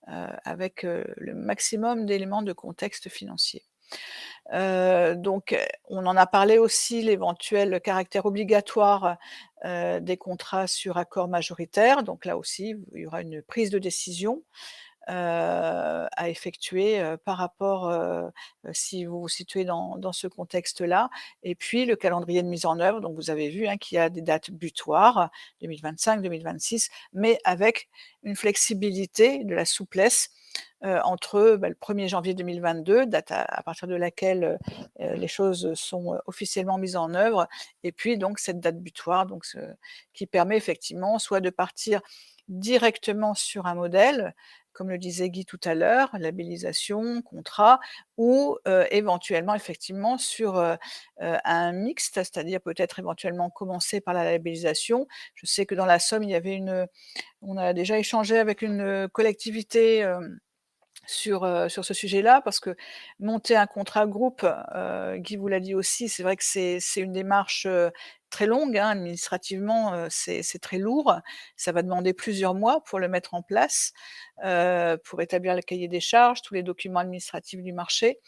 S2: avec, le maximum d'éléments de contexte financier. Donc, on en a parlé aussi, l'éventuel caractère obligatoire, des contrats sur accord majoritaire. Donc là aussi, il y aura une prise de décision à effectuer, par rapport, si vous vous situez dans ce contexte-là et puis le calendrier de mise en œuvre, donc vous avez vu, hein, qu'il y a des dates butoirs, 2025-2026, mais avec une flexibilité, de la souplesse, entre, le 1er janvier 2022, date à partir de laquelle, les choses sont, officiellement mises en œuvre et puis donc cette date butoir, donc qui permet effectivement soit de partir directement sur un modèle, comme le disait Guy tout à l'heure, labellisation, contrat ou éventuellement effectivement sur, un mixte, c'est-à-dire peut-être éventuellement commencer par la labellisation. Je sais que dans la Somme, on a déjà échangé avec une collectivité, sur ce sujet-là parce que monter un contrat groupe, Guy vous l'a dit aussi, c'est vrai que c'est une démarche, très longue, hein, administrativement, c'est très lourd. Ça va demander plusieurs mois pour le mettre en place, pour établir le cahier des charges, tous les documents administratifs du marché.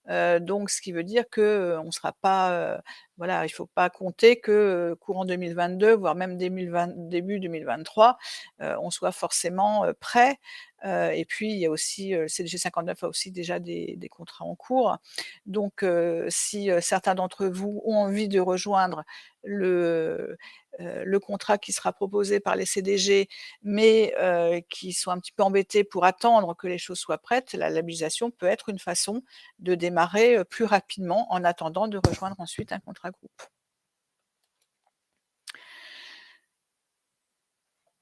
S2: Donc ce qui veut dire que, on sera pas, voilà, il faut pas compter que, courant 2022, voire même début 2023, on soit forcément, prêt. Et puis il y a aussi, le CDG 59 a aussi déjà des contrats en cours. Donc si, certains d'entre vous ont envie de rejoindre le contrat qui sera proposé par les CDG, mais qui sont un petit peu embêtés pour attendre que les choses soient prêtes, la labellisation peut être une façon de démarrer, plus rapidement en attendant de rejoindre ensuite un contrat groupe.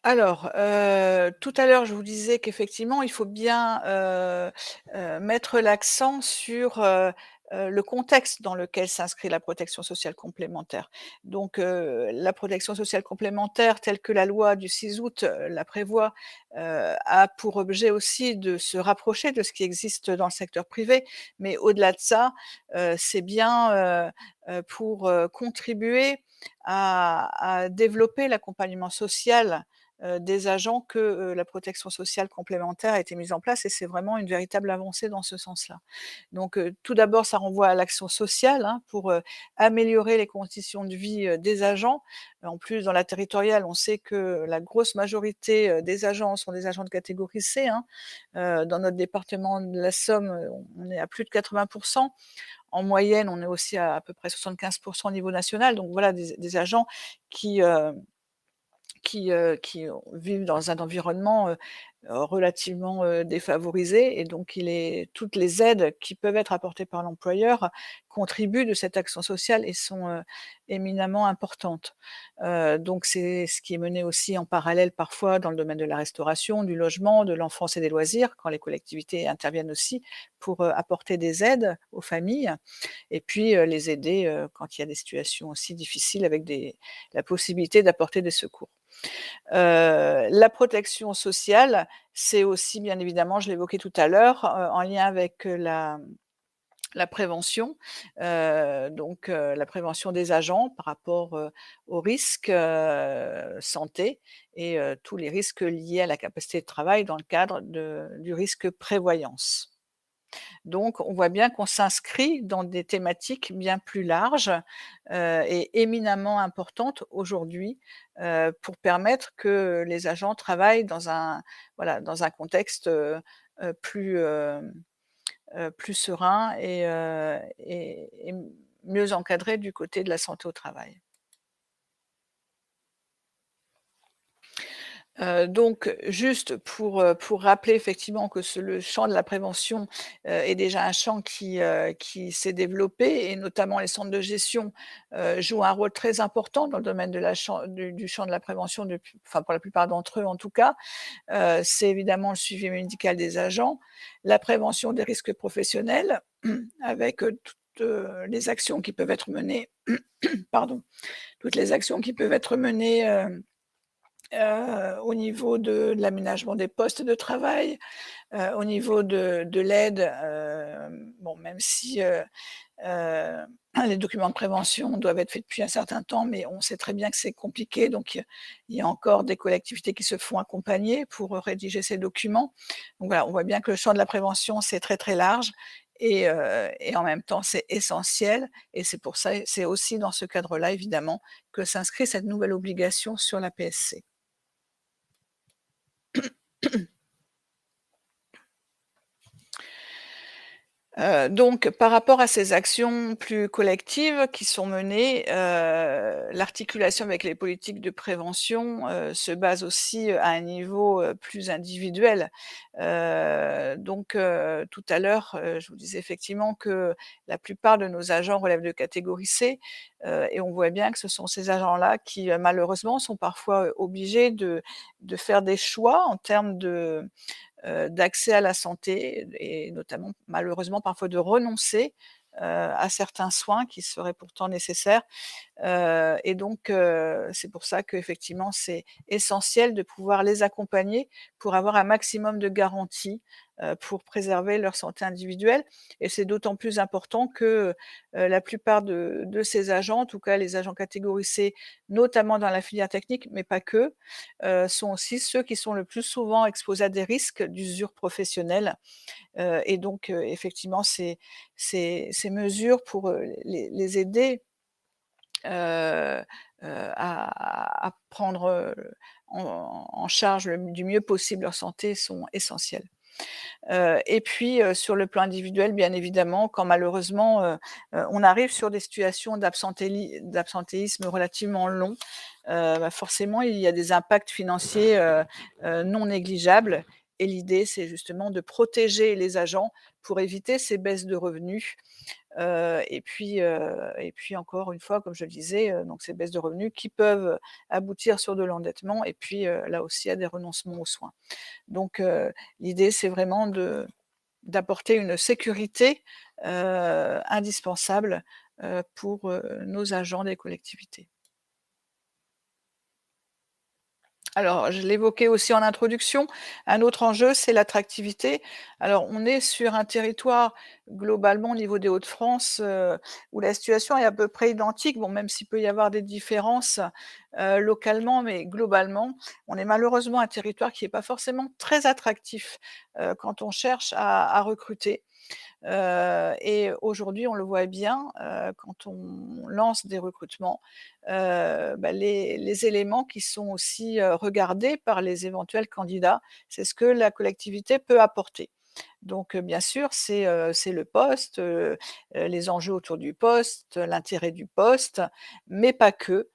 S2: Alors, tout à l'heure, je vous disais qu'effectivement, il faut bien, mettre l'accent sur, le contexte dans lequel s'inscrit la protection sociale complémentaire. Donc, la protection sociale complémentaire, telle que la loi du 6 août la prévoit, a pour objet aussi de se rapprocher de ce qui existe dans le secteur privé. Mais au-delà de ça, c'est bien pour contribuer à développer l'accompagnement social des agents que la protection sociale complémentaire a été mise en place et c'est vraiment une véritable avancée dans ce sens-là. Donc, tout d'abord, ça renvoie à l'action sociale hein, pour améliorer les conditions de vie des agents. En plus, dans la territoriale, on sait que la grosse majorité des agents sont des agents de catégorie C. Hein. Dans notre département de la Somme, on est à plus de 80%. En moyenne, on est aussi à peu près 75% au niveau national. Donc voilà, des agents qui vivent dans un environnement relativement défavorisé et donc toutes les aides qui peuvent être apportées par l'employeur contribuent de cette action sociale et sont éminemment importantes. Donc c'est ce qui est mené aussi en parallèle parfois dans le domaine de la restauration, du logement, de l'enfance et des loisirs, quand les collectivités interviennent aussi pour apporter des aides aux familles et puis les aider quand il y a des situations aussi difficiles avec la possibilité d'apporter des secours. La protection sociale, c'est aussi bien évidemment, je l'évoquais tout à l'heure, en lien avec la prévention, la prévention des agents par rapport, aux risques, santé et tous les risques liés à la capacité de travail dans le cadre du risque prévoyance. Donc, on voit bien qu'on s'inscrit dans des thématiques bien plus larges et éminemment importantes aujourd'hui pour permettre que les agents travaillent dans un contexte plus, plus serein et mieux encadré du côté de la santé au travail. Donc juste pour rappeler effectivement que le champ de la prévention, est déjà un champ qui s'est développé et notamment les centres de gestion, jouent un rôle très important dans le domaine de la champ du champ de la prévention pour la plupart d'entre eux en tout cas. C'est évidemment le suivi médical des agents, la prévention des risques professionnels avec, toutes, les actions qui peuvent être menées pardon, toutes les actions qui peuvent être menées, au niveau de l'aménagement des postes de travail, au niveau de l'aide, bon même si, heu, les documents de prévention doivent être faits depuis un certain temps, mais on sait très bien que c'est compliqué, donc il y a encore des collectivités qui se font accompagner pour rédiger ces documents. Donc voilà, on voit bien que le champ de la prévention, c'est très, très large et en même temps, c'est essentiel et c'est pour ça c'est aussi dans ce cadre-là, évidemment, que s'inscrit cette nouvelle obligation sur la PSC. Donc par rapport à ces actions plus collectives qui sont menées, l'articulation avec les politiques de prévention, se base aussi, à un niveau, plus individuel. Tout à l'heure, je vous disais effectivement que la plupart de nos agents relèvent de catégorie C, et on voit bien que ce sont ces agents-là qui, malheureusement sont parfois, obligés de faire des choix en termes d'accès à la santé et notamment malheureusement parfois de renoncer, à certains soins qui seraient pourtant nécessaires. C'est pour ça qu'effectivement c'est essentiel de pouvoir les accompagner pour avoir un maximum de garanties, pour préserver leur santé individuelle et c'est d'autant plus important que, la plupart de ces agents, en tout cas les agents catégorie C, notamment dans la filière technique, mais pas que, sont aussi ceux qui sont le plus souvent exposés à des risques d'usure professionnelle, effectivement ces mesures pour, les aider heu à prendre, en charge du mieux possible leur santé sont essentielles. Sur le plan individuel, bien évidemment, quand malheureusement, on arrive sur des situations d'absentéisme relativement longs, forcément il y a des impacts financiers, non négligeables et l'idée c'est justement de protéger les agents pour éviter ces baisses de revenus. Encore une fois, comme je le disais, donc ces baisses de revenus qui peuvent aboutir sur de l'endettement et puis, là aussi à des renoncements aux soins. Donc l'idée c'est vraiment d'apporter une sécurité, indispensable pour nos agents des collectivités. Alors, je l'évoquais aussi en introduction, un autre enjeu, c'est l'attractivité. Alors, on est sur un territoire, globalement, au niveau des Hauts-de-France, où la situation est à peu près identique. Bon, même s'il peut y avoir des différences, localement, mais globalement, on est malheureusement un territoire qui est pas forcément très attractif, quand on cherche à recruter. Et aujourd'hui, on le voit bien, quand on lance des recrutements, les éléments qui sont aussi, regardés par les éventuels candidats, c'est ce que la collectivité peut apporter. Donc, bien sûr, c'est le poste, les enjeux autour du poste, l'intérêt du poste, mais pas que.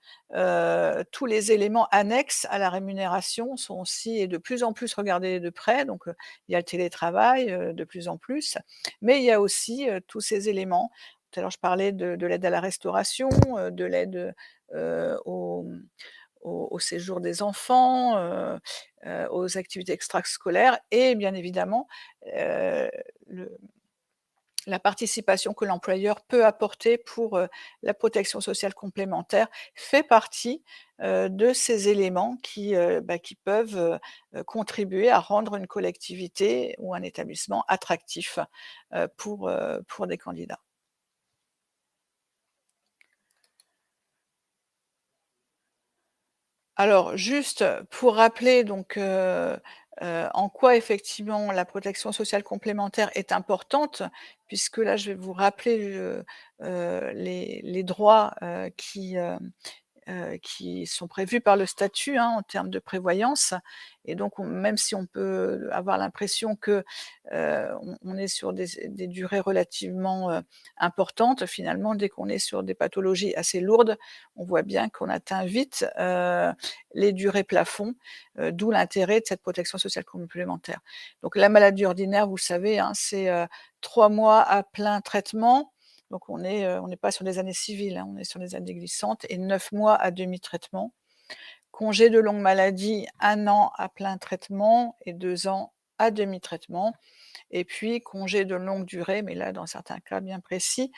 S2: Tous les éléments annexes à la rémunération sont aussi et de plus en plus regardés de près. Donc, il y a le télétravail, de plus en plus, mais il y a aussi, tous ces éléments. Tout à l'heure, je parlais de l'aide à la restauration, de l'aide, au au séjour des enfants, aux activités extrascolaires et bien évidemment, heu, le la participation que l'employeur peut apporter pour, la protection sociale complémentaire fait partie, de ces éléments qui peuvent, contribuer à rendre une collectivité ou un établissement attractif, pour des candidats. Alors juste pour rappeler donc, en quoi effectivement la protection sociale complémentaire est importante, puisque là je vais vous rappeler les droits, qui sont prévus par le statut, hein, en termes de prévoyance et donc même si on peut avoir l'impression que, on est sur des durées relativement, importantes, finalement, dès qu'on est sur des pathologies assez lourdes, on voit bien qu'on atteint vite, les durées plafonds, d'où l'intérêt de cette protection sociale complémentaire. Donc la maladie ordinaire, vous le savez, hein, c'est, 3 mois à plein traitement, donc on n'est pas sur des années civiles, hein, on est sur des années glissantes et 9 mois à demi-traitement. Congé de longue maladie, 1 an à plein traitement et 2 ans à demi-traitement et puis congé de longue durée, mais là dans certains cas bien précis,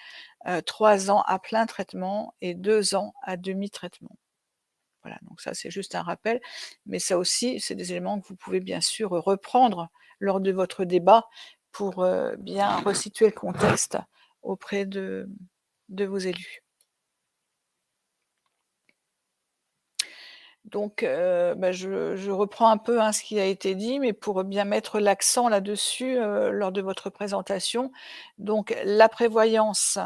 S2: 3 ans à plein traitement et 2 ans à demi-traitement. Voilà, donc ça c'est juste un rappel, mais ça aussi, c'est des éléments que vous pouvez bien sûr reprendre lors de votre débat pour, bien resituer le contexte auprès de vos élus. Donc, je reprends un peu, hein, ce qui a été dit, mais pour bien mettre l'accent là-dessus, lors de votre présentation. Donc la prévoyance,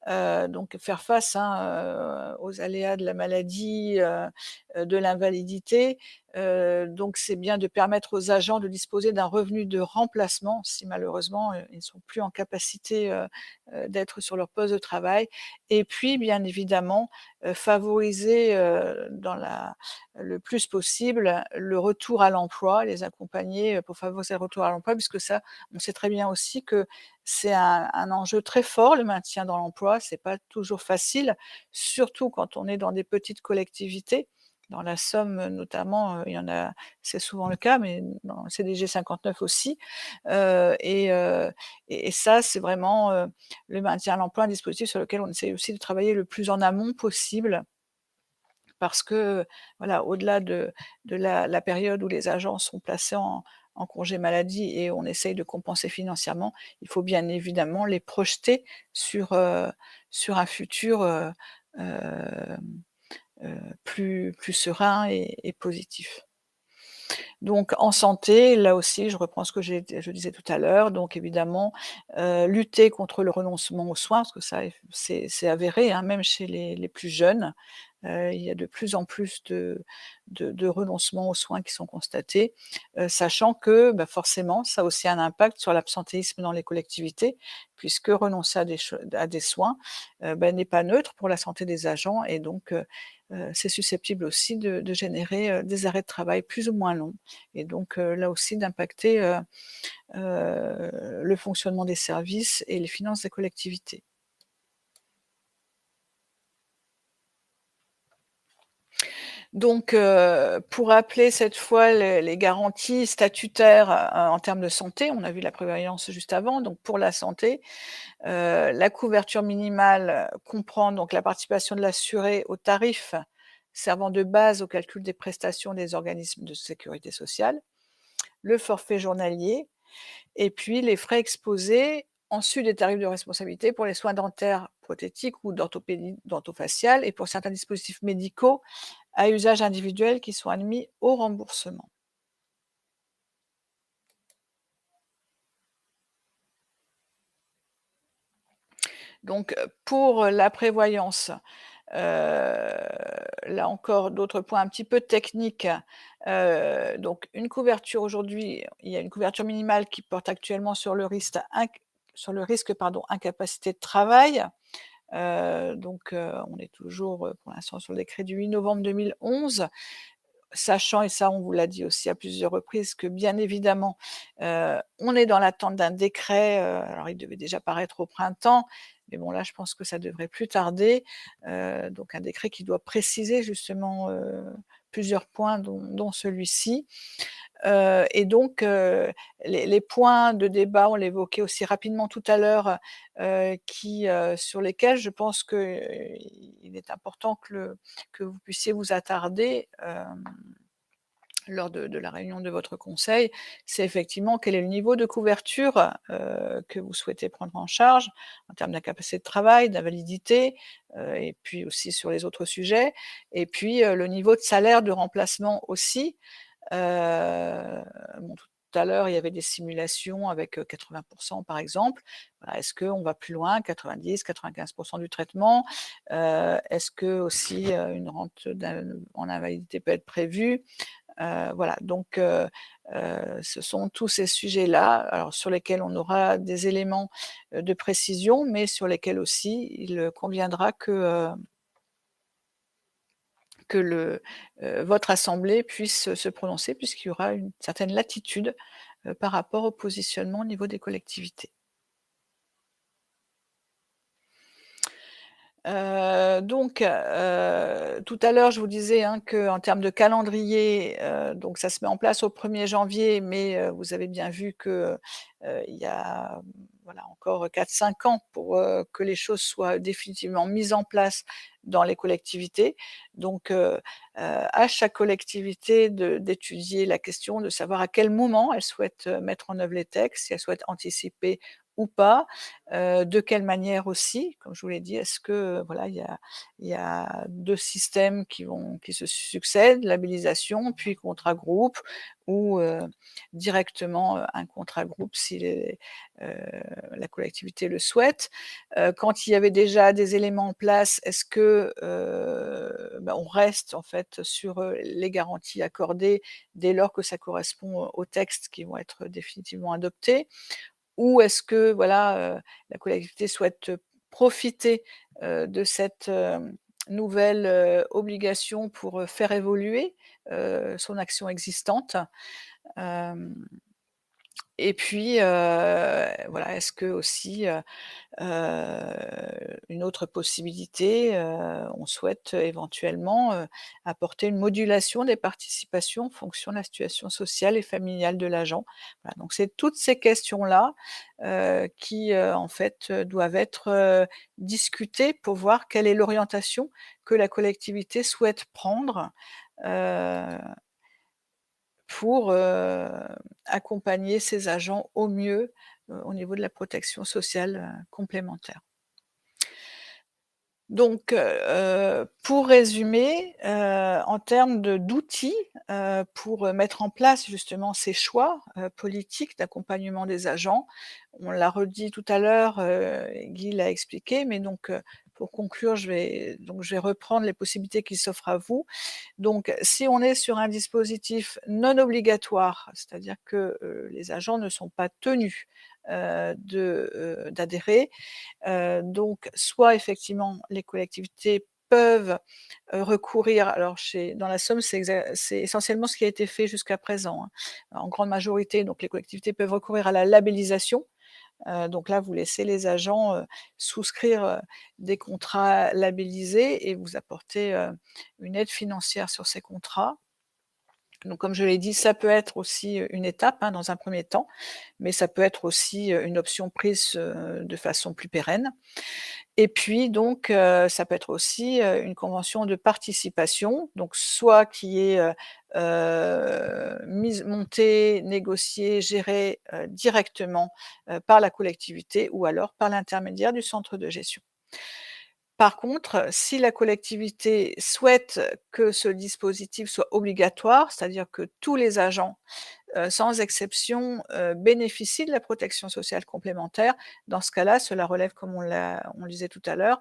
S2: donc faire face, hein, aux aléas de la maladie, de l'invalidité. Donc c'est bien de permettre aux agents de disposer d'un revenu de remplacement si malheureusement, ils ne sont plus en capacité, d'être sur leur poste de travail et puis bien évidemment, favoriser, le plus possible, le retour à l'emploi, les accompagner, pour favoriser le retour à l'emploi puisque ça, on sait très bien aussi que c'est un enjeu très fort, le maintien dans l'emploi. C'est pas toujours facile, surtout quand on est dans des petites collectivités. Dans la Somme, notamment, il y en a c'est souvent le cas, mais dans le CDG 59 aussi. Et ça, c'est vraiment, le maintien à l'emploi, un dispositif sur lequel on essaie aussi de travailler le plus en amont possible. Parce que, voilà, au-delà de la période où les agents sont placés en congé maladie et on essaye de compenser financièrement, il faut bien évidemment les projeter sur un futur, hem, plus serein et positif. Donc en santé, là aussi, je reprends ce que je disais tout à l'heure, donc évidemment, lutter contre le renoncement aux soins, parce que ça c'est avéré, hein, même chez les plus jeunes. Il y a de plus en plus de renoncements aux soins qui sont constatés, sachant que, bah, forcément, ça a aussi un impact sur l'absentéisme dans les collectivités, puisque renoncer à des soins, bah, n'est pas neutre pour la santé des agents et donc c'est susceptible aussi de générer, des arrêts de travail plus ou moins longs et donc là aussi d'impacter, le fonctionnement des services et les finances des collectivités. Donc, pour rappeler cette fois les garanties statutaires, en termes de santé, on a vu la prévoyance juste avant, donc pour la santé, la couverture minimale comprend donc la participation de l'assuré au tarif servant de base au calcul des prestations des organismes de sécurité sociale, le forfait journalier et puis les frais exposés en sus des tarifs de responsabilité pour les soins dentaires, prothétiques ou d'orthopédie dentofaciale et pour certains dispositifs médicaux à usage individuel qui sont admis au remboursement. Donc, pour la prévoyance, là encore d'autres points un petit peu techniques. Donc une couverture aujourd'hui, il y a une couverture minimale qui porte actuellement sur le risque incapacité de travail. On est toujours, pour l'instant sur le décret du 8 novembre 2011. Sachant, et ça on vous l'a dit aussi à plusieurs reprises, que bien évidemment, on est dans l'attente d'un décret, alors il devait déjà paraître au printemps, mais bon là je pense que ça devrait plus tarder. Donc un décret qui doit préciser justement, plusieurs points dont celui-ci. Et donc les points de débat, on l'évoquait aussi rapidement tout à l'heure, sur lesquels je pense qu'il est important que vous puissiez vous attarder, lors de la réunion de votre conseil, c'est effectivement quel est le niveau de couverture, que vous souhaitez prendre en charge en termes d'incapacité de travail, d'invalidité, et puis aussi sur les autres sujets et puis, le niveau de salaire de remplacement aussi. Tout à l'heure, il y avait des simulations avec, 80 par exemple. Voilà, est-ce qu'on va plus loin, 90-95 du traitement? Est-ce que aussi, une rente en invalidité peut être prévue? Voilà, donc ce sont tous ces sujets-là, alors sur lesquels on aura des éléments, de précision, mais sur lesquels aussi il conviendra que votre assemblée puisse se prononcer puisqu'il y aura une certaine latitude, par rapport au positionnement au niveau des collectivités. Tout à l'heure, je vous disais, hein, qu'en termes de calendrier, donc ça se met en place au 1er janvier, mais vous avez bien vu que, il y a, voilà, encore 4-5 ans pour, que les choses soient définitivement mises en place dans les collectivités. Donc, à chaque collectivité d'étudier la question, de savoir à quel moment elle souhaite, mettre en œuvre les textes, si elle souhaite anticiper ou pas, de quelle manière aussi, comme je vous l'ai dit, est-ce que, voilà, il y a 2 systèmes qui se succèdent, labellisation puis contrat groupe ou, directement, un contrat groupe si la collectivité le souhaite. Quand il y avait déjà des éléments en place, est-ce que, on reste en fait sur, les garanties accordées dès lors que ça correspond aux textes qui vont être définitivement adoptés? Ou est-ce que voilà, la collectivité souhaite, profiter, de cette, nouvelle, obligation pour, faire évoluer, son action existante? Hem et puis, voilà, est-ce que aussi, une autre possibilité, on souhaite éventuellement, apporter une modulation des participations en fonction de la situation sociale et familiale de l'agent. Voilà, donc c'est toutes ces questions-là, qui, en fait, doivent être, discutées pour voir quelle est l'orientation que la collectivité souhaite prendre, heu, pour, accompagner ses agents au mieux, au niveau de la protection sociale, complémentaire. Donc, pour résumer, en termes d'outils, pour, mettre en place justement ces choix, politiques d'accompagnement des agents, on l'a redit tout à l'heure, Guy l'a expliqué, mais donc, pour conclure, je vais reprendre les possibilités qui s'offrent à vous. Donc, si on est sur un dispositif non obligatoire, c'est-à-dire que, les agents ne sont pas tenus, d'adhérer, donc soit effectivement les collectivités peuvent, recourir alors dans la Somme, c'est essentiellement ce qui a été fait jusqu'à présent, hein. En grande majorité, donc les collectivités peuvent recourir à la labellisation, Donc là, vous laissez les agents souscrire des contrats labellisés et vous apportez une aide financière sur ces contrats. Donc comme je l'ai dit, ça peut être aussi une étape, hein, dans un premier temps, mais ça peut être aussi une option prise de façon plus pérenne. Et puis donc, ça peut être aussi une convention de participation, donc soit qui est montée, négociée, gérée directement par la collectivité ou alors par l'intermédiaire du centre de gestion. Par contre, si la collectivité souhaite que ce dispositif soit obligatoire, c'est-à-dire que tous les agents, sans exception, bénéficient de la protection sociale complémentaire, dans ce cas-là, cela relève, comme on le disait tout à l'heure,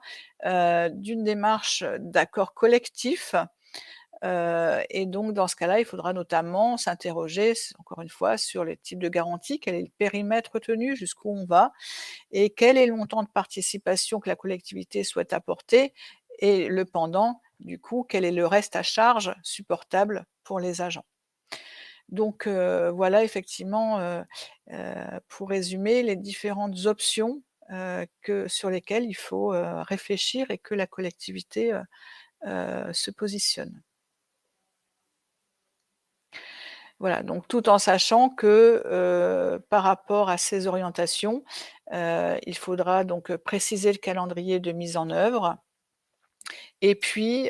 S2: d'une démarche d'accord collectif. Et donc dans ce cas-là, il faudra notamment s'interroger, encore une fois, sur les types de garanties, quel est le périmètre retenu, jusqu'où on va et quel est le montant de participation que la collectivité souhaite apporter et le pendant, du coup, quel est le reste à charge supportable pour les agents. Donc voilà effectivement, pour résumer, les différentes options, sur lesquelles il faut, réfléchir et que la collectivité, se positionne. Voilà, donc tout en sachant que, par rapport à ces orientations, il faudra donc, préciser le calendrier de mise en œuvre et puis,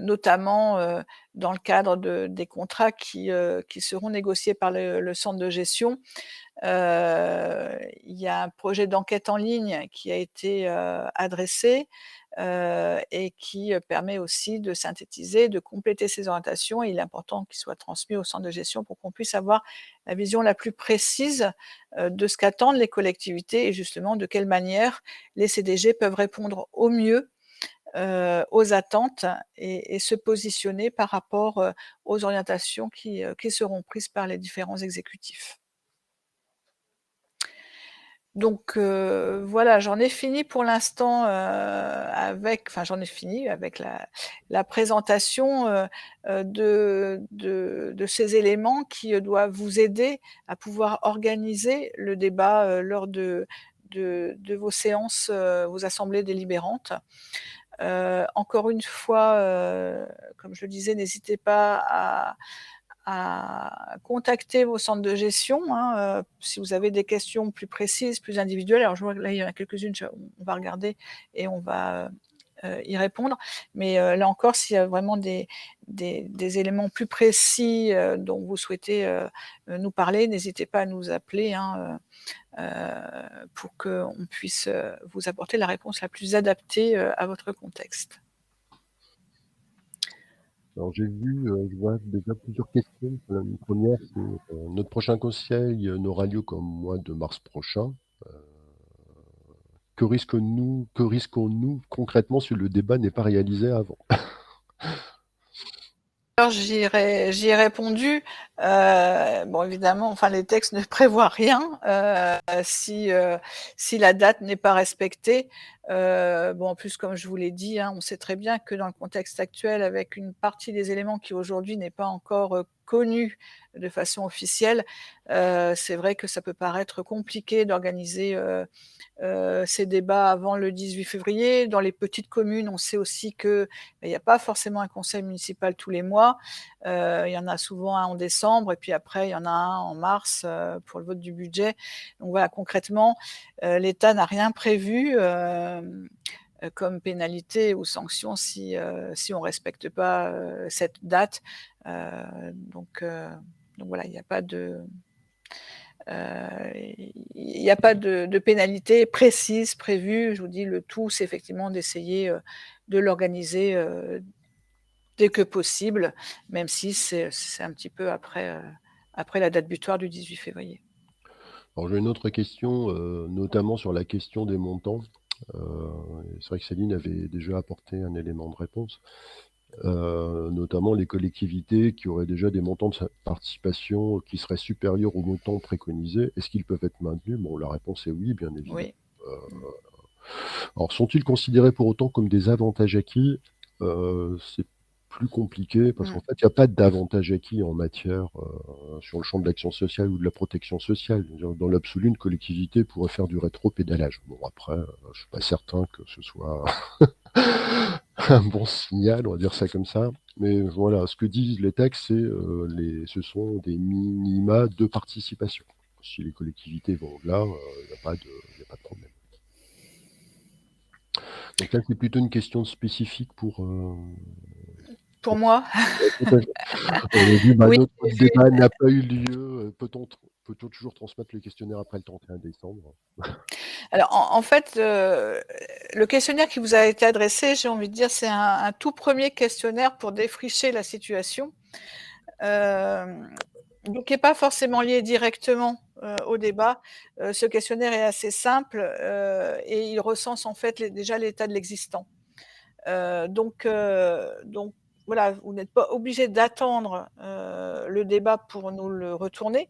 S2: notamment, dans le cadre des contrats qui seront négociés par le centre de gestion, il y a un projet d'enquête en ligne qui a été, adressé, et qui, permet aussi de synthétiser, de compléter ces orientations et il est important qu'il soit transmis au centre de gestion pour qu'on puisse avoir la vision la plus précise, de ce qu'attendent les collectivités et justement de quelle manière les CDG peuvent répondre au mieux, aux attentes et se positionner par rapport, aux orientations qui seront prises par les différents exécutifs. Donc voilà, j'en ai fini pour l'instant, j'en ai fini avec la présentation, de ces éléments qui, doivent vous aider à pouvoir organiser le débat, lors de vos séances, vos assemblées délibérantes. Encore une fois, comme je le disais, n'hésitez pas à contacter vos centres de gestion, hein, si vous avez des questions plus précises, plus individuelles. Alors je vois que là, il y en a quelques-unes, on va regarder et on va, y répondre. Mais, là encore, s'il y a vraiment des éléments plus précis, dont vous souhaitez, nous parler, n'hésitez pas à nous appeler, hein, pour qu'on puisse, vous apporter la réponse la plus adaptée, à votre contexte.
S3: Alors je vois déjà plusieurs questions. Une première, c'est notre prochain conseil n'aura lieu qu'au mois de mars prochain. Que risquons-nous concrètement si le débat n'est pas réalisé avant?
S2: Alors j'y ai répondu, bon évidemment, enfin les textes ne prévoient rien, si la date n'est pas respectée. Bon en plus comme je vous l'ai dit, hein, on sait très bien que dans le contexte actuel avec une partie des éléments qui aujourd'hui n'est pas encore, connue de façon officielle, c'est vrai que ça peut paraître compliqué d'organiser, ces débats avant le 18 février. Dans les petites communes, on sait aussi que, il y a pas forcément un conseil municipal tous les mois. Il y en a souvent un en décembre et puis après il y en a un en mars, pour le vote du budget. Donc voilà, concrètement, l'État n'a rien prévu, comme pénalité ou sanction si on respecte pas, cette date. Donc voilà, il n'y a pas de de pénalité précise prévue. Je vous dis, le tout, c'est effectivement d'essayer, de l'organiser, dès que possible, même si c'est un petit peu après la date butoir du 18 février.
S3: Alors j'ai une autre question, notamment sur la question des montants. C'est vrai que Céline avait déjà apporté un élément de réponse. Notamment les collectivités qui auraient déjà des montants de participation qui seraient supérieurs aux montants préconisés, est-ce qu'ils peuvent être maintenus? Bon, la réponse est oui, bien évidemment.
S2: Oui.
S3: Alors, sont-ils considérés pour autant comme des avantages acquis? C'est plus compliqué parce qu'en fait, il n'y a pas d'avantage acquis en matière sur le champ de l'action sociale ou de la protection sociale. Dans l'absolu, une collectivité pourrait faire du rétro-pédalage. Bon, après, je ne suis pas certain que ce soit un bon signal, on va dire ça comme ça. Mais voilà, ce que disent les textes, ce sont des minima de participation. Si les collectivités vont au-delà, il n'y a pas de problème. Donc là, c'est plutôt une question spécifique pour
S2: moi.
S3: On a vu,
S2: Oui,
S3: notre débat n'a pas eu lieu. Peut-on toujours transmettre le questionnaire après le 31 décembre?
S2: Alors, en fait, le questionnaire qui vous a été adressé, j'ai envie de dire, c'est un tout premier questionnaire pour défricher la situation. Donc, qui n'est pas forcément lié directement au débat. Ce questionnaire est assez simple et il recense en fait déjà l'état de l'existant. Donc voilà, vous n'êtes pas obligé d'attendre le débat pour nous le retourner.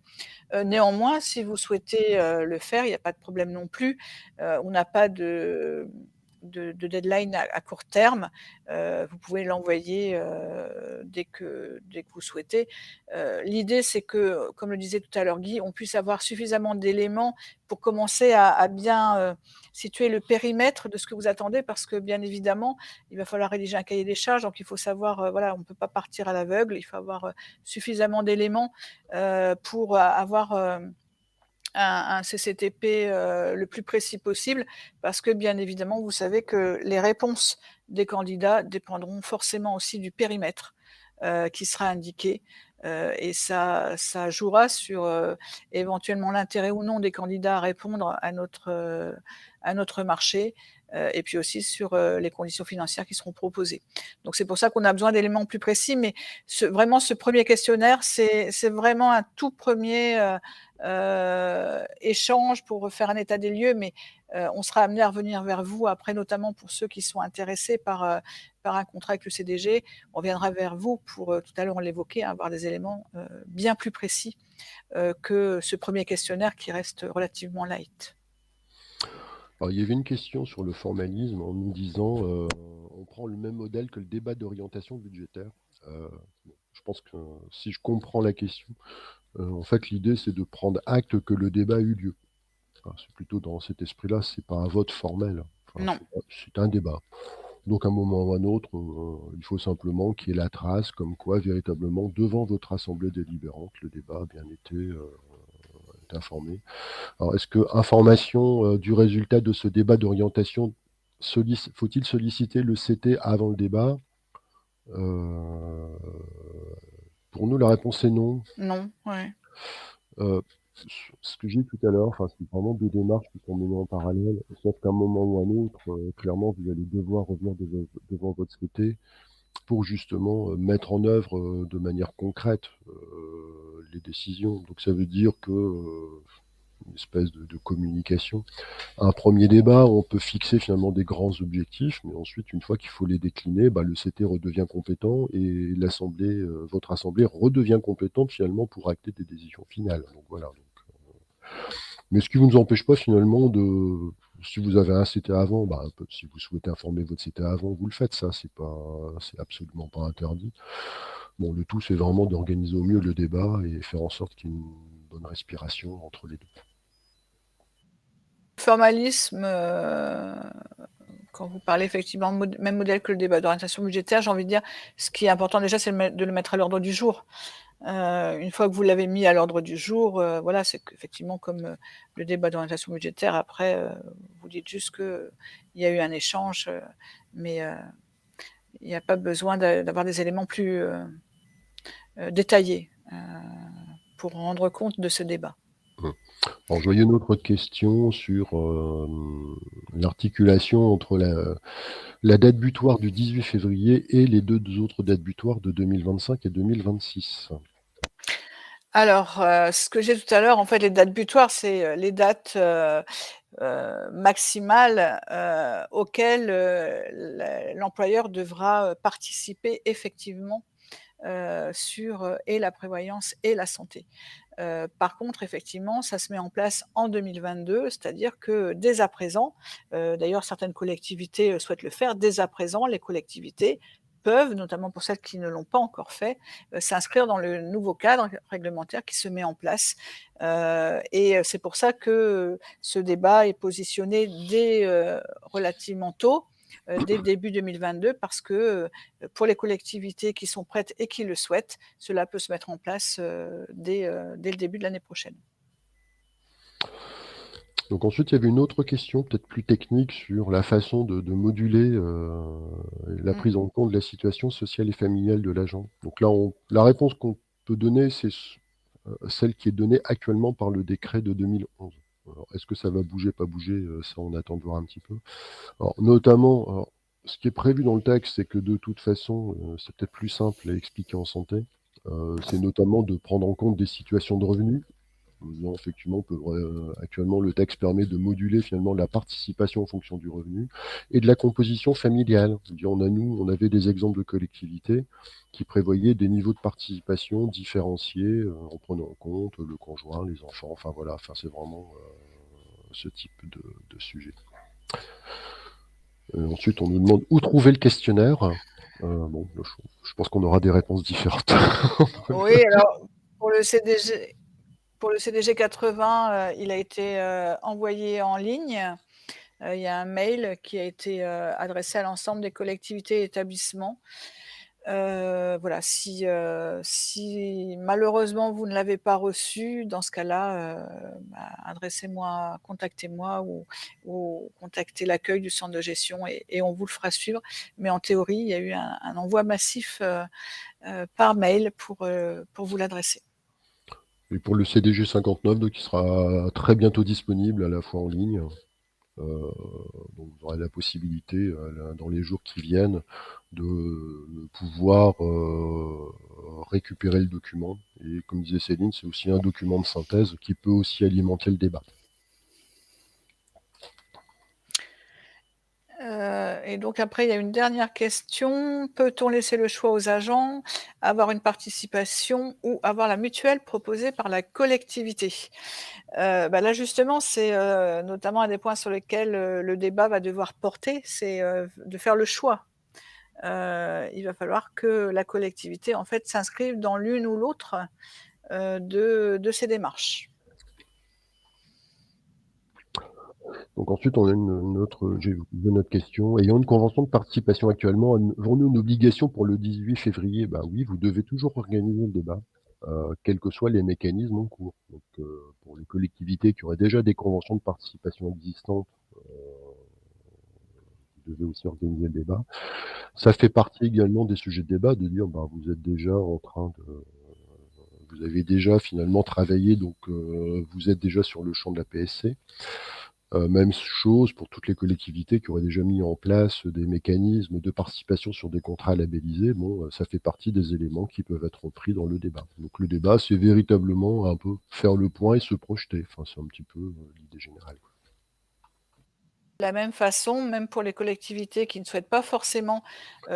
S2: Néanmoins, si vous souhaitez le faire, il n'y a pas de problème non plus. On n'a pas de deadline à court terme. Vous pouvez l'envoyer dès que vous souhaitez. L'idée, c'est que, comme le disait tout à l'heure Guy, on puisse avoir suffisamment d'éléments pour commencer à bien situer le périmètre de ce que vous attendez, parce que bien évidemment, il va falloir rédiger un cahier des charges, donc il faut savoir, voilà, on ne peut pas partir à l'aveugle, il faut avoir suffisamment d'éléments pour avoir un CCTP le plus précis possible, parce que bien évidemment, vous savez que les réponses des candidats dépendront forcément aussi du périmètre qui sera indiqué. Et ça jouera sur éventuellement l'intérêt ou non des candidats à répondre à notre marché, et puis aussi sur les conditions financières qui seront proposées. Donc c'est pour ça qu'on a besoin d'éléments plus précis, mais vraiment ce premier questionnaire, c'est vraiment un tout premier échange pour faire un état des lieux, mais on sera amené à revenir vers vous après, notamment pour ceux qui sont intéressés par un contrat avec le CDG. On viendra vers vous pour, tout à l'heure on l'évoquait, avoir des éléments bien plus précis que ce premier questionnaire qui reste relativement light.
S3: Alors, il y avait une question sur le formalisme en nous disant on prend le même modèle que le débat d'orientation budgétaire. Je pense que si je comprends la question, en fait, l'idée, c'est de prendre acte que le débat a eu lieu. Enfin, c'est plutôt dans cet esprit-là, c'est pas un vote formel. Enfin,
S2: Non.
S3: c'est un débat. Donc, à un moment ou à un autre, il faut simplement qu'il y ait la trace, comme quoi, véritablement, devant votre assemblée délibérante, le débat a bien été informé. Alors, est-ce que information du résultat de ce débat d'orientation, faut-il solliciter le CT avant le débat? Pour nous, la réponse est non.
S2: Non, ouais.
S3: Ce que j'ai dit tout à l'heure, enfin, c'est vraiment deux démarches qui sont menées en parallèle, sauf qu'à un moment ou à un autre, clairement, vous allez devoir revenir devant votre CT pour justement mettre en œuvre de manière concrète les décisions. Donc ça veut dire que une espèce de communication. Un premier débat, on peut fixer finalement des grands objectifs, mais ensuite, une fois qu'il faut les décliner, bah, le CT redevient compétent et l'Assemblée, votre Assemblée redevient compétente finalement pour acter des décisions finales. Donc voilà. Mais ce qui ne vous empêche pas finalement de, si vous avez un CT avant, bah, si vous souhaitez informer votre CT avant, vous le faites, ça, c'est absolument pas interdit. Bon, le tout, c'est vraiment d'organiser au mieux le débat et faire en sorte qu'il y ait une bonne respiration entre les deux.
S2: Formalisme, quand vous parlez effectivement même modèle que le débat d'orientation budgétaire, j'ai envie de dire, ce qui est important déjà, c'est de le mettre à l'ordre du jour. Une fois que vous l'avez mis à l'ordre du jour, voilà, c'est qu'effectivement, comme le débat d'orientation budgétaire, après, vous dites juste qu'il y a eu un échange, mais il n'y a pas besoin d'avoir des éléments plus détaillés pour rendre compte de ce débat.
S3: Alors, je voyais une autre question sur l'articulation entre la date butoir du 18 février et les deux autres dates butoirs de 2025 et 2026.
S2: Alors, ce que j'ai tout à l'heure, en fait, les dates butoirs, c'est les dates maximales auxquelles l'employeur devra participer effectivement sur et la prévoyance et la santé. Par contre, effectivement, ça se met en place en 2022, c'est-à-dire que dès à présent, d'ailleurs certaines collectivités souhaitent le faire, dès à présent, les collectivités peuvent, notamment pour celles qui ne l'ont pas encore fait, s'inscrire dans le nouveau cadre réglementaire qui se met en place. Et c'est pour ça que ce débat est positionné relativement tôt, dès début 2022, parce que pour les collectivités qui sont prêtes et qui le souhaitent, cela peut se mettre en place dès le début de l'année prochaine.
S3: Donc ensuite, il y avait une autre question, peut-être plus technique, sur la façon de moduler la prise en compte de la situation sociale et familiale de l'agent. Donc là, la réponse qu'on peut donner, c'est celle qui est donnée actuellement par le décret de 2011. Alors, est-ce que ça va bouger, pas bouger? Ça, on attend de voir un petit peu. Alors, notamment, ce qui est prévu dans le texte, c'est que de toute façon, c'est peut-être plus simple à expliquer en santé. C'est notamment de prendre en compte des situations de revenus. Non, effectivement, actuellement, le texte permet de moduler finalement la participation en fonction du revenu et de la composition familiale. On avait des exemples de collectivités qui prévoyaient des niveaux de participation différenciés en prenant en compte le conjoint, les enfants, enfin voilà, c'est vraiment ce type de sujet. Ensuite, on nous demande où trouver le questionnaire. Bon, je pense qu'on aura des réponses différentes.
S2: Oui, alors pour le CDG 80, il a été envoyé en ligne. Il y a un mail qui a été adressé à l'ensemble des collectivités et établissements. Voilà, si malheureusement vous ne l'avez pas reçu, dans ce cas-là, adressez-moi, contactez-moi ou contactez l'accueil du centre de gestion et on vous le fera suivre. Mais en théorie, il y a eu un envoi massif par mail pour vous l'adresser.
S3: Et pour le CDG 59, donc, qui sera très bientôt disponible à la fois en ligne. Donc vous aurez la possibilité, dans les jours qui viennent, de pouvoir récupérer le document. Et comme disait Céline, c'est aussi un document de synthèse qui peut aussi alimenter le débat.
S2: Et donc après, il y a une dernière question. Peut-on laisser le choix aux agents, avoir une participation ou avoir la mutuelle proposée par la collectivité? Là, justement, c'est notamment un des points sur lesquels le débat va devoir porter, c'est de faire le choix. Il va falloir que la collectivité, en fait, s'inscrive dans l'une ou l'autre de ces démarches.
S3: Donc ensuite, on a j'ai une autre question. Ayant une convention de participation actuellement, avons-nous une obligation pour le 18 février? Ben oui, vous devez toujours organiser le débat, quels que soient les mécanismes en cours. Donc pour les collectivités qui auraient déjà des conventions de participation existantes, vous devez aussi organiser le débat. Ça fait partie également des sujets de débat, de dire vous êtes déjà en train de... Vous avez déjà finalement travaillé, donc vous êtes déjà sur le champ de la PSC. Même chose pour toutes les collectivités qui auraient déjà mis en place des mécanismes de participation sur des contrats labellisés. Bon, ça fait partie des éléments qui peuvent être repris dans le débat. Donc le débat, c'est véritablement un peu faire le point et se projeter. Enfin, c'est un petit peu l'idée générale.
S2: De la même façon, même pour les collectivités qui ne souhaitent pas forcément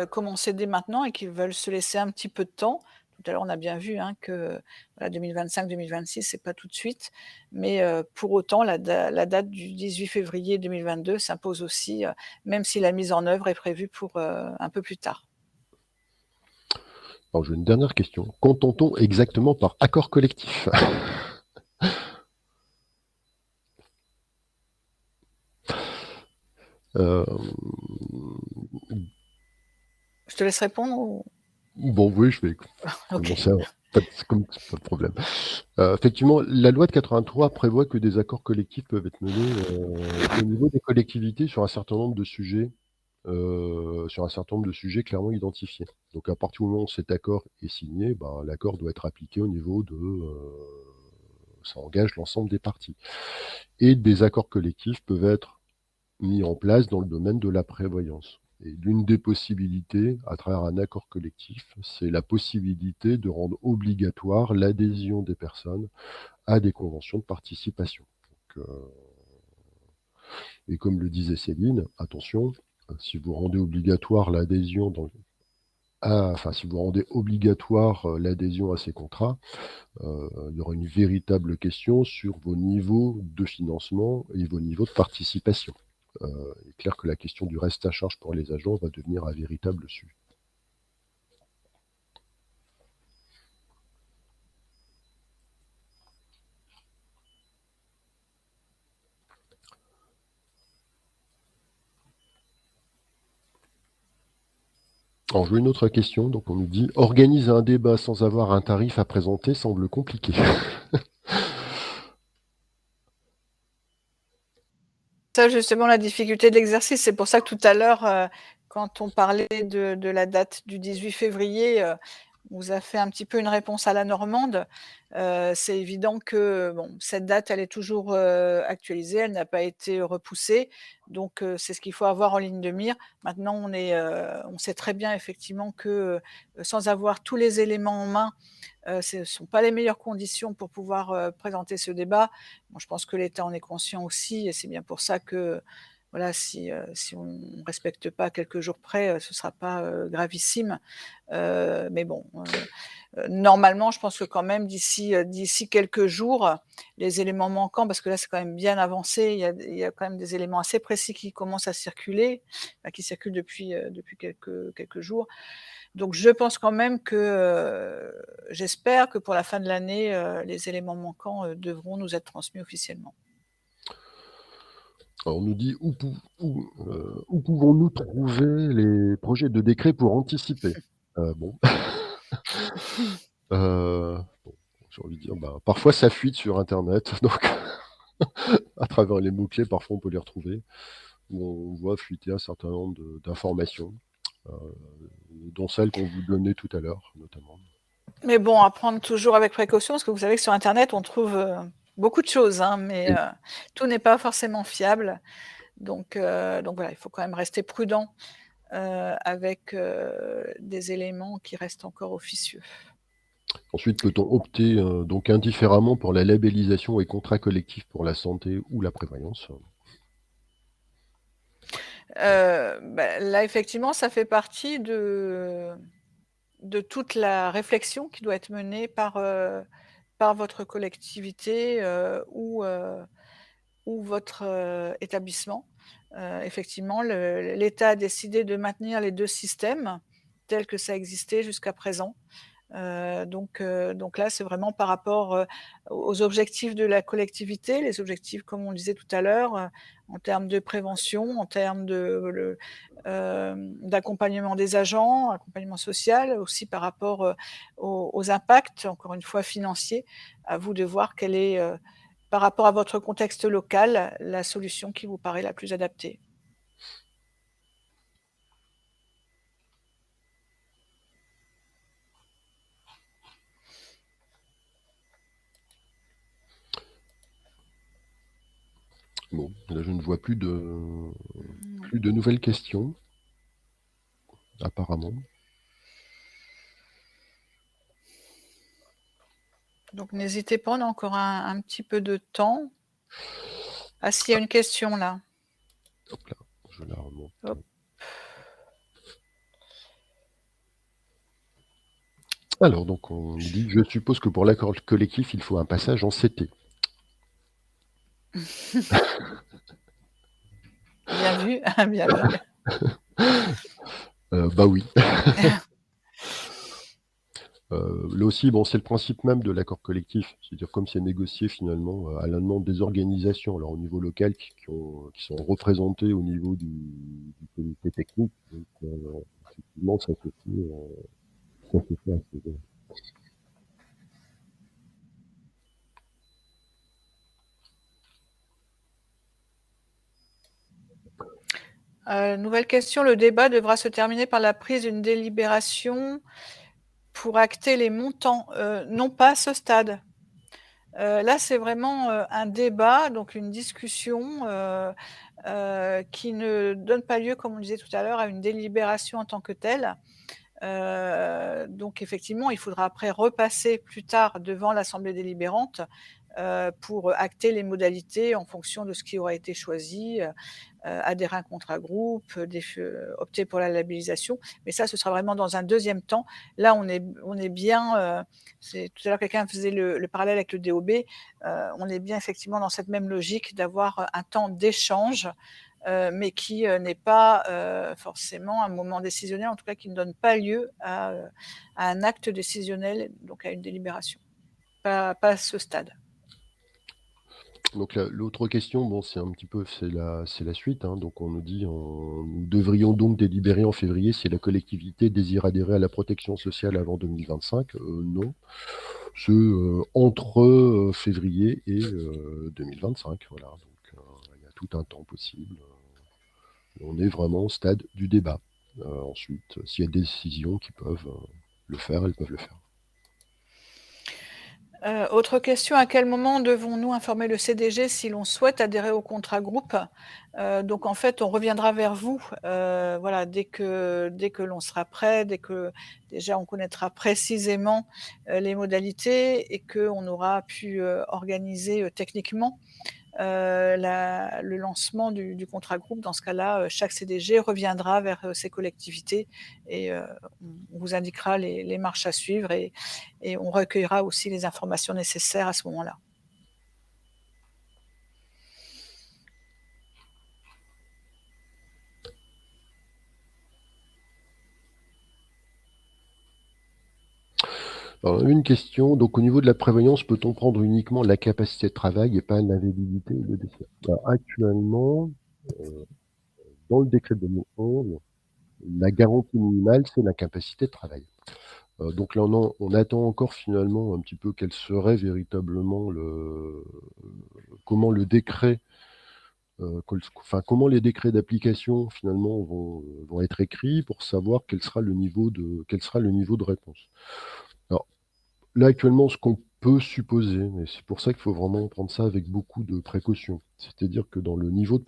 S2: commencer dès maintenant et qui veulent se laisser un petit peu de temps. Tout à l'heure, on a bien vu que 2025-2026, c'est pas tout de suite. Mais pour autant, la date du 18 février 2022 s'impose aussi, même si la mise en œuvre est prévue pour un peu plus tard.
S3: Alors, j'ai une dernière question. Qu'entend-on exactement par accord collectif?
S2: Je te laisse répondre ou...
S3: Bon, oui, je vais commencer. Pas de problème. Effectivement, la loi de 83 prévoit que des accords collectifs peuvent être menés au niveau des collectivités sur un certain nombre de sujets, clairement identifiés. Donc, à partir du moment où cet accord est signé, l'accord doit être appliqué au niveau de... ça engage l'ensemble des parties. Et des accords collectifs peuvent être mis en place dans le domaine de la prévoyance. Et l'une des possibilités, à travers un accord collectif, c'est la possibilité de rendre obligatoire l'adhésion des personnes à des conventions de participation. Donc, et comme le disait Céline, attention, si vous rendez obligatoire l'adhésion si vous rendez obligatoire l'adhésion à ces contrats, il y aura une véritable question sur vos niveaux de financement et vos niveaux de participation. Il est clair que la question du reste à charge pour les agents va devenir un véritable sujet. Alors, je vois une autre question. Donc, on nous dit « Organiser un débat sans avoir un tarif à présenter semble compliqué. »
S2: Ça, justement, la difficulté de l'exercice. C'est pour ça que tout à l'heure, quand on parlait de la date du 18 février, on vous a fait un petit peu une réponse à la normande. C'est évident que bon, cette date, elle est toujours actualisée, elle n'a pas été repoussée. Donc, c'est ce qu'il faut avoir en ligne de mire. Maintenant, on sait très bien effectivement que sans avoir tous les éléments en main, ce ne sont pas les meilleures conditions pour pouvoir présenter ce débat. Bon, je pense que l'État en est conscient aussi, et c'est bien pour ça que voilà, si on ne respecte pas quelques jours près, ce ne sera pas gravissime. Mais bon, normalement, je pense que quand même d'ici quelques jours, les éléments manquants, parce que là c'est quand même bien avancé, il y a quand même des éléments assez précis qui commencent à circuler, qui circulent depuis quelques jours. Donc je pense quand même que, j'espère que pour la fin de l'année, les éléments manquants, devront nous être transmis officiellement.
S3: Alors, on nous dit où pouvons-nous trouver les projets de décret pour anticiper? Bon. Bon, j'ai envie de dire, bah, parfois ça fuite sur internet, donc à travers les mots-clés, parfois on peut les retrouver, où on voit fuiter un certain nombre d'informations, dont celles qu'on vous donnait tout à l'heure, notamment.
S2: Mais bon, à prendre toujours avec précaution, parce que vous savez que sur internet, on trouve, beaucoup de choses, hein, mais
S3: Oui.
S2: tout n'est pas forcément fiable. Donc voilà, il faut quand même rester prudent, avec, des éléments qui restent encore officieux.
S3: Ensuite, peut-on opter, donc indifféremment pour la labellisation et contrat collectif pour la santé ou la prévoyance?
S2: Là, effectivement, ça fait partie de toute la réflexion qui doit être menée par votre collectivité, ou votre, établissement. Effectivement, l'État a décidé de maintenir les 2 systèmes tels que ça existait jusqu'à présent. Donc là, c'est vraiment par rapport, aux objectifs de la collectivité, les objectifs, comme on le disait tout à l'heure, en termes de prévention, en termes d'accompagnement des agents, accompagnement social, aussi par rapport, aux impacts, encore une fois financiers. À vous de voir quelle est, par rapport à votre contexte local, la solution qui vous paraît la plus adaptée.
S3: Bon, là, je ne vois plus de nouvelles questions, apparemment.
S2: Donc n'hésitez pas, on a encore un petit peu de temps. Ah, s'il y a une question là.
S3: Hop là, je la remonte.
S2: Hop.
S3: Alors, donc, on nous dit: «Je suppose que pour l'accord collectif, il faut un passage en CT».
S2: Bien vu, bien vu.
S3: Bah oui. Là aussi, bon, c'est le principe même de l'accord collectif. C'est-à-dire comme c'est négocié finalement, à la demande des organisations, alors au niveau local qui sont représentées au niveau du comité technique. Donc, effectivement, ça se fait assez bien.
S2: Nouvelle question, le débat devra se terminer par la prise d'une délibération pour acter les montants? Non, pas à ce stade. Là, c'est vraiment, un débat, donc une discussion, qui ne donne pas lieu, comme on disait tout à l'heure, à une délibération en tant que telle. Donc effectivement, il faudra après repasser plus tard devant l'assemblée délibérante, pour acter les modalités en fonction de ce qui aura été choisi, adhérer à un contrat groupe, opter pour la labellisation. Mais ça, ce sera vraiment dans un deuxième temps. Là, on est bien, tout à l'heure, quelqu'un faisait le parallèle avec le DOB. On est bien effectivement dans cette même logique d'avoir un temps d'échange, mais qui n'est pas forcément un moment décisionnel, en tout cas qui ne donne pas lieu à un acte décisionnel, donc à une délibération. Pas à ce stade.
S3: Donc l'autre question, bon, c'est un petit peu, c'est la suite, hein. Donc on nous dit, nous devrions donc délibérer en février si la collectivité désire adhérer à la protection sociale avant 2025. Non, c'est entre février et 2025. Voilà, donc il y a tout un temps possible. On est vraiment au stade du débat. Ensuite, s'il y a des décisions qui peuvent le faire, elles peuvent le faire.
S2: Autre question, à quel moment devons-nous informer le CDG si l'on souhaite adhérer au contrat groupe? Donc en fait, on reviendra vers vous, voilà, dès que l'on sera prêt, dès que déjà on connaîtra précisément les modalités et qu'on aura pu organiser techniquement le lancement du contrat groupe. Dans ce cas-là, chaque CDG reviendra vers ces collectivités et on vous indiquera les marches à suivre et on recueillera aussi les informations nécessaires à ce moment-là.
S3: Alors, une question, donc au niveau de la prévoyance, peut-on prendre uniquement la capacité de travail et pas l'invalidité et le décès? Alors, actuellement, dans le décret de 2011, la garantie minimale, c'est la capacité de travail. Donc là, on attend encore finalement un petit peu quel serait véritablement comment le décret, comment les décrets d'application finalement vont être écrits pour savoir quel sera le niveau de réponse. Alors, là, actuellement, ce qu'on peut supposer, mais c'est pour ça qu'il faut vraiment prendre ça avec beaucoup de précaution, c'est-à-dire que dans le niveau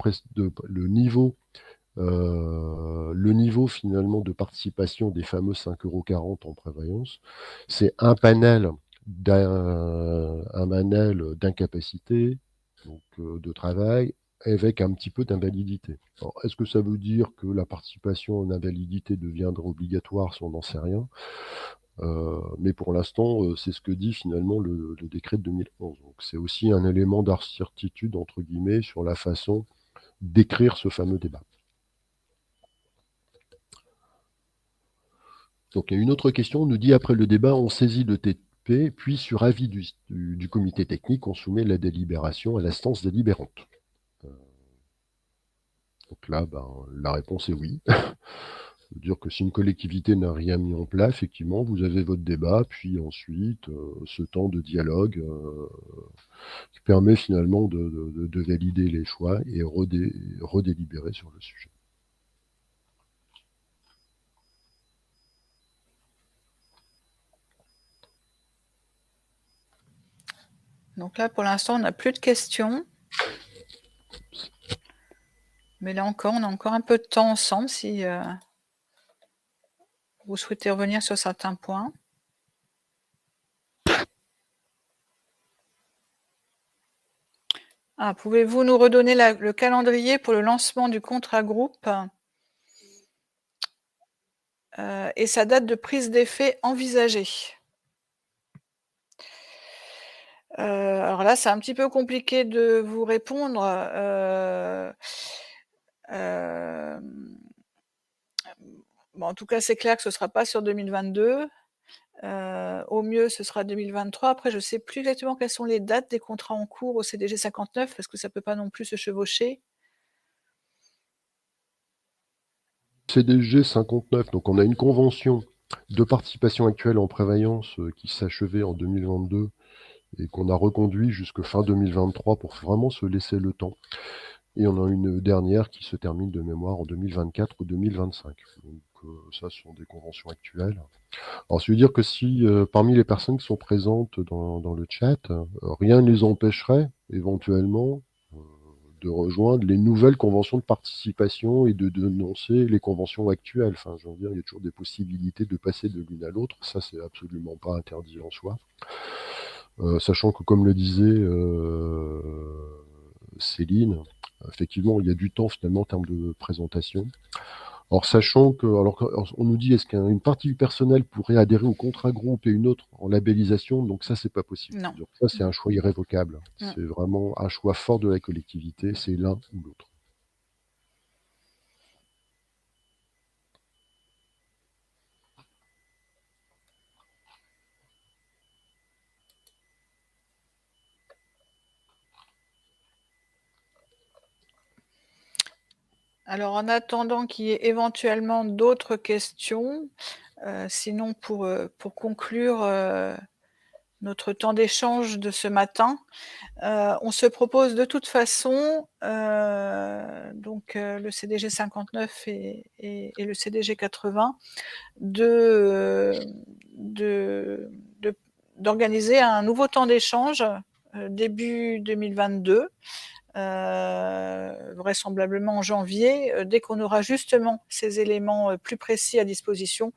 S3: finalement de participation des fameux 5,40 € en prévoyance, c'est un panel d'incapacité, donc de travail, avec un petit peu d'invalidité. Alors, est-ce que ça veut dire que la participation en invalidité deviendra obligatoire? Si on n'en sait rien. Mais pour l'instant, c'est ce que dit finalement le décret de 2011. Donc c'est aussi un élément d'incertitude, entre guillemets, sur la façon d'écrire ce fameux débat. Donc il y a une autre question, on nous dit après le débat, on saisit le TP, puis sur avis du comité technique, on soumet la délibération à l'instance délibérante. Donc là, la réponse est oui. C'est-à-dire que si une collectivité n'a rien mis en place, effectivement, vous avez votre débat, puis ensuite, ce temps de dialogue qui permet finalement de valider les choix et redélibérer sur le sujet.
S2: Donc là, pour l'instant, on n'a plus de questions. Mais là encore, on a encore un peu de temps ensemble si vous souhaitez revenir sur certains points. Pouvez-vous nous redonner le calendrier pour le lancement du contrat groupe et sa date de prise d'effet envisagée? Alors là, c'est un petit peu compliqué de vous répondre. Bon, en tout cas, c'est clair que ce ne sera pas sur 2022. Au mieux, ce sera 2023. Après, je ne sais plus exactement quelles sont les dates des contrats en cours au CDG 59, parce que ça ne peut pas non plus se chevaucher.
S3: CDG 59, donc on a une convention de participation actuelle en prévoyance qui s'achevait en 2022 et qu'on a reconduit jusqu'à fin 2023 pour vraiment se laisser le temps. Et on a une dernière qui se termine de mémoire en 2024 ou 2025. Donc ça, ce sont des conventions actuelles. Alors, ça veut dire que si parmi les personnes qui sont présentes dans le chat, rien ne les empêcherait éventuellement de rejoindre les nouvelles conventions de participation et de dénoncer les conventions actuelles. Enfin, je veux dire, il y a toujours des possibilités de passer de l'une à l'autre. Ça, c'est absolument pas interdit en soi. Sachant que, comme le disait Céline, effectivement, il y a du temps finalement en termes de présentation. Alors, sachant que, on nous dit, est-ce qu'une partie du personnel pourrait adhérer au contrat groupe et une autre en labellisation? Donc ça, c'est pas possible.
S2: Non.
S3: Donc ça, c'est un choix irrévocable. C'est vraiment un choix fort de la collectivité, c'est l'un ou l'autre.
S2: Alors, en attendant qu'il y ait éventuellement d'autres questions, sinon pour conclure, notre temps d'échange de ce matin, on se propose de toute façon, le CDG 59 et le CDG 80 d'organiser un nouveau temps d'échange, début 2022, vraisemblablement en janvier, dès qu'on aura justement ces éléments plus précis à disposition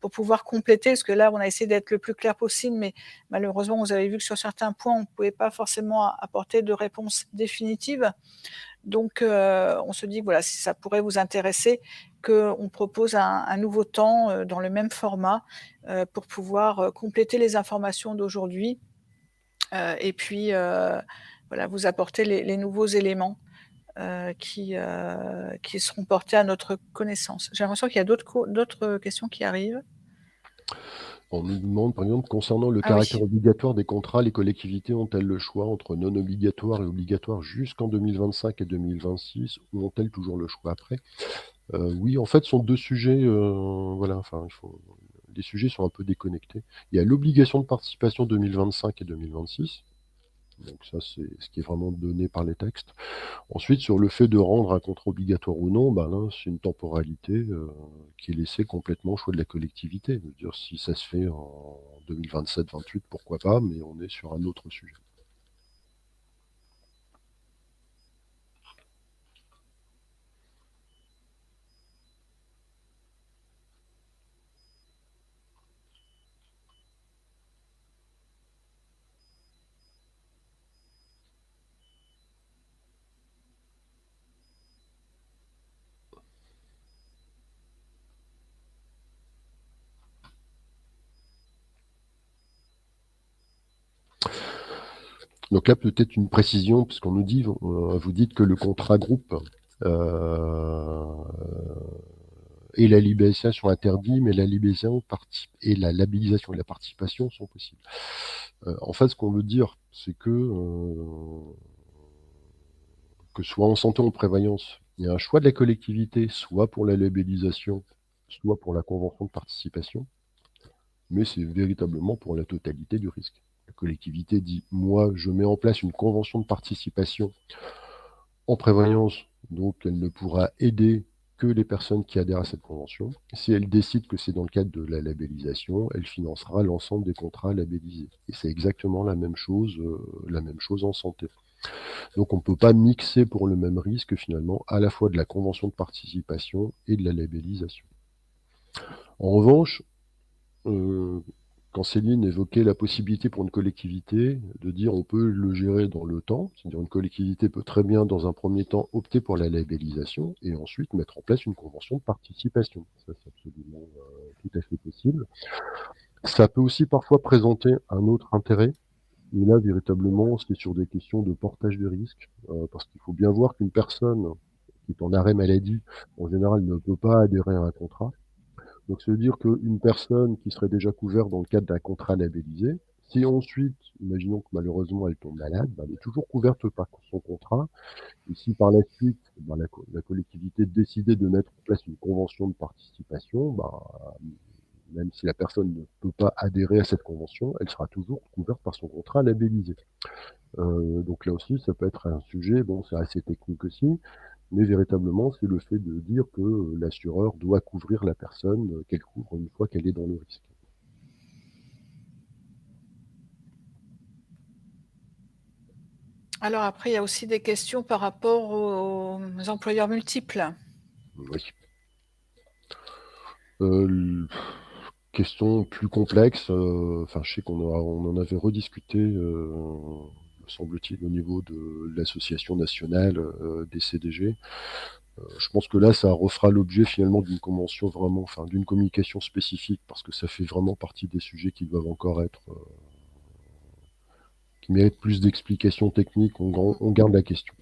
S2: pour pouvoir compléter, parce que là, on a essayé d'être le plus clair possible, mais malheureusement, vous avez vu que sur certains points, on ne pouvait pas forcément apporter de réponse définitive. Donc, on se dit que voilà, si ça pourrait vous intéresser, qu'on propose un nouveau temps dans le même format pour pouvoir compléter les informations d'aujourd'hui et puis voilà, vous apporter les nouveaux éléments qui seront portés à notre connaissance. J'ai l'impression qu'il y a d'autres questions qui arrivent.
S3: On nous demande, par exemple, concernant le
S2: Ah oui.
S3: caractère obligatoire des contrats, les collectivités ont-elles le choix entre non obligatoire et obligatoire jusqu'en 2025 et 2026, ou ont-elles toujours le choix après? Oui, en fait, ce sont deux sujets, voilà, enfin, les sujets sont un peu déconnectés. Il y a l'obligation de participation 2025 et 2026, donc ça, c'est ce qui est vraiment donné par les textes. Ensuite, sur le fait de rendre un contrat obligatoire ou non, ben là, c'est une temporalité qui est laissée complètement au choix de la collectivité. Je veux dire, si ça se fait en 2027-28, pourquoi pas, mais on est sur un autre sujet. Donc là, peut-être une précision, puisqu'on nous dit, vous dites que le contrat groupe et la libellation sont interdits, mais la libellation et la labellisation et la participation sont possibles. En fait, ce qu'on veut dire, c'est que soit en santé ou en prévoyance, il y a un choix de la collectivité, soit pour la labellisation, soit pour la convention de participation, mais c'est véritablement pour la totalité du risque. La collectivité dit, moi, je mets en place une convention de participation en prévoyance, donc elle ne pourra aider que les personnes qui adhèrent à cette convention. Si elle décide que c'est dans le cadre de la labellisation, elle financera l'ensemble des contrats labellisés. Et c'est exactement la même chose en santé. Donc on ne peut pas mixer pour le même risque finalement à la fois de la convention de participation et de la labellisation. En revanche, quand Céline évoquait la possibilité pour une collectivité de dire on peut le gérer dans le temps, c'est-à-dire une collectivité peut très bien dans un premier temps opter pour la labellisation et ensuite mettre en place une convention de participation. Ça c'est absolument tout à fait possible. Ça peut aussi parfois présenter un autre intérêt, mais là véritablement c'est sur des questions de portage de risque, parce qu'il faut bien voir qu'une personne qui est en arrêt maladie, en général ne peut pas adhérer à un contrat. Donc, ça veut dire qu'une personne qui serait déjà couverte dans le cadre d'un contrat labellisé, si ensuite, imaginons que malheureusement elle tombe malade, ben, elle est toujours couverte par son contrat. Et si par la suite, ben, la collectivité décidait de mettre en place une convention de participation, ben, même si la personne ne peut pas adhérer à cette convention, elle sera toujours couverte par son contrat labellisé. Donc là aussi, ça peut être un sujet, bon, c'est assez technique aussi, mais véritablement, c'est le fait de dire que l'assureur doit couvrir la personne qu'elle couvre une fois qu'elle est dans le risque.
S2: Alors après, il y a aussi des questions par rapport aux employeurs multiples.
S3: Oui. Question plus complexe, enfin je sais on en avait rediscuté, me semble-t-il, au niveau de l'association nationale des CDG. Je pense que là, ça refera l'objet finalement d'une convention vraiment, enfin d'une communication spécifique, parce que ça fait vraiment partie des sujets qui doivent encore être, qui méritent plus d'explications techniques. On garde la question.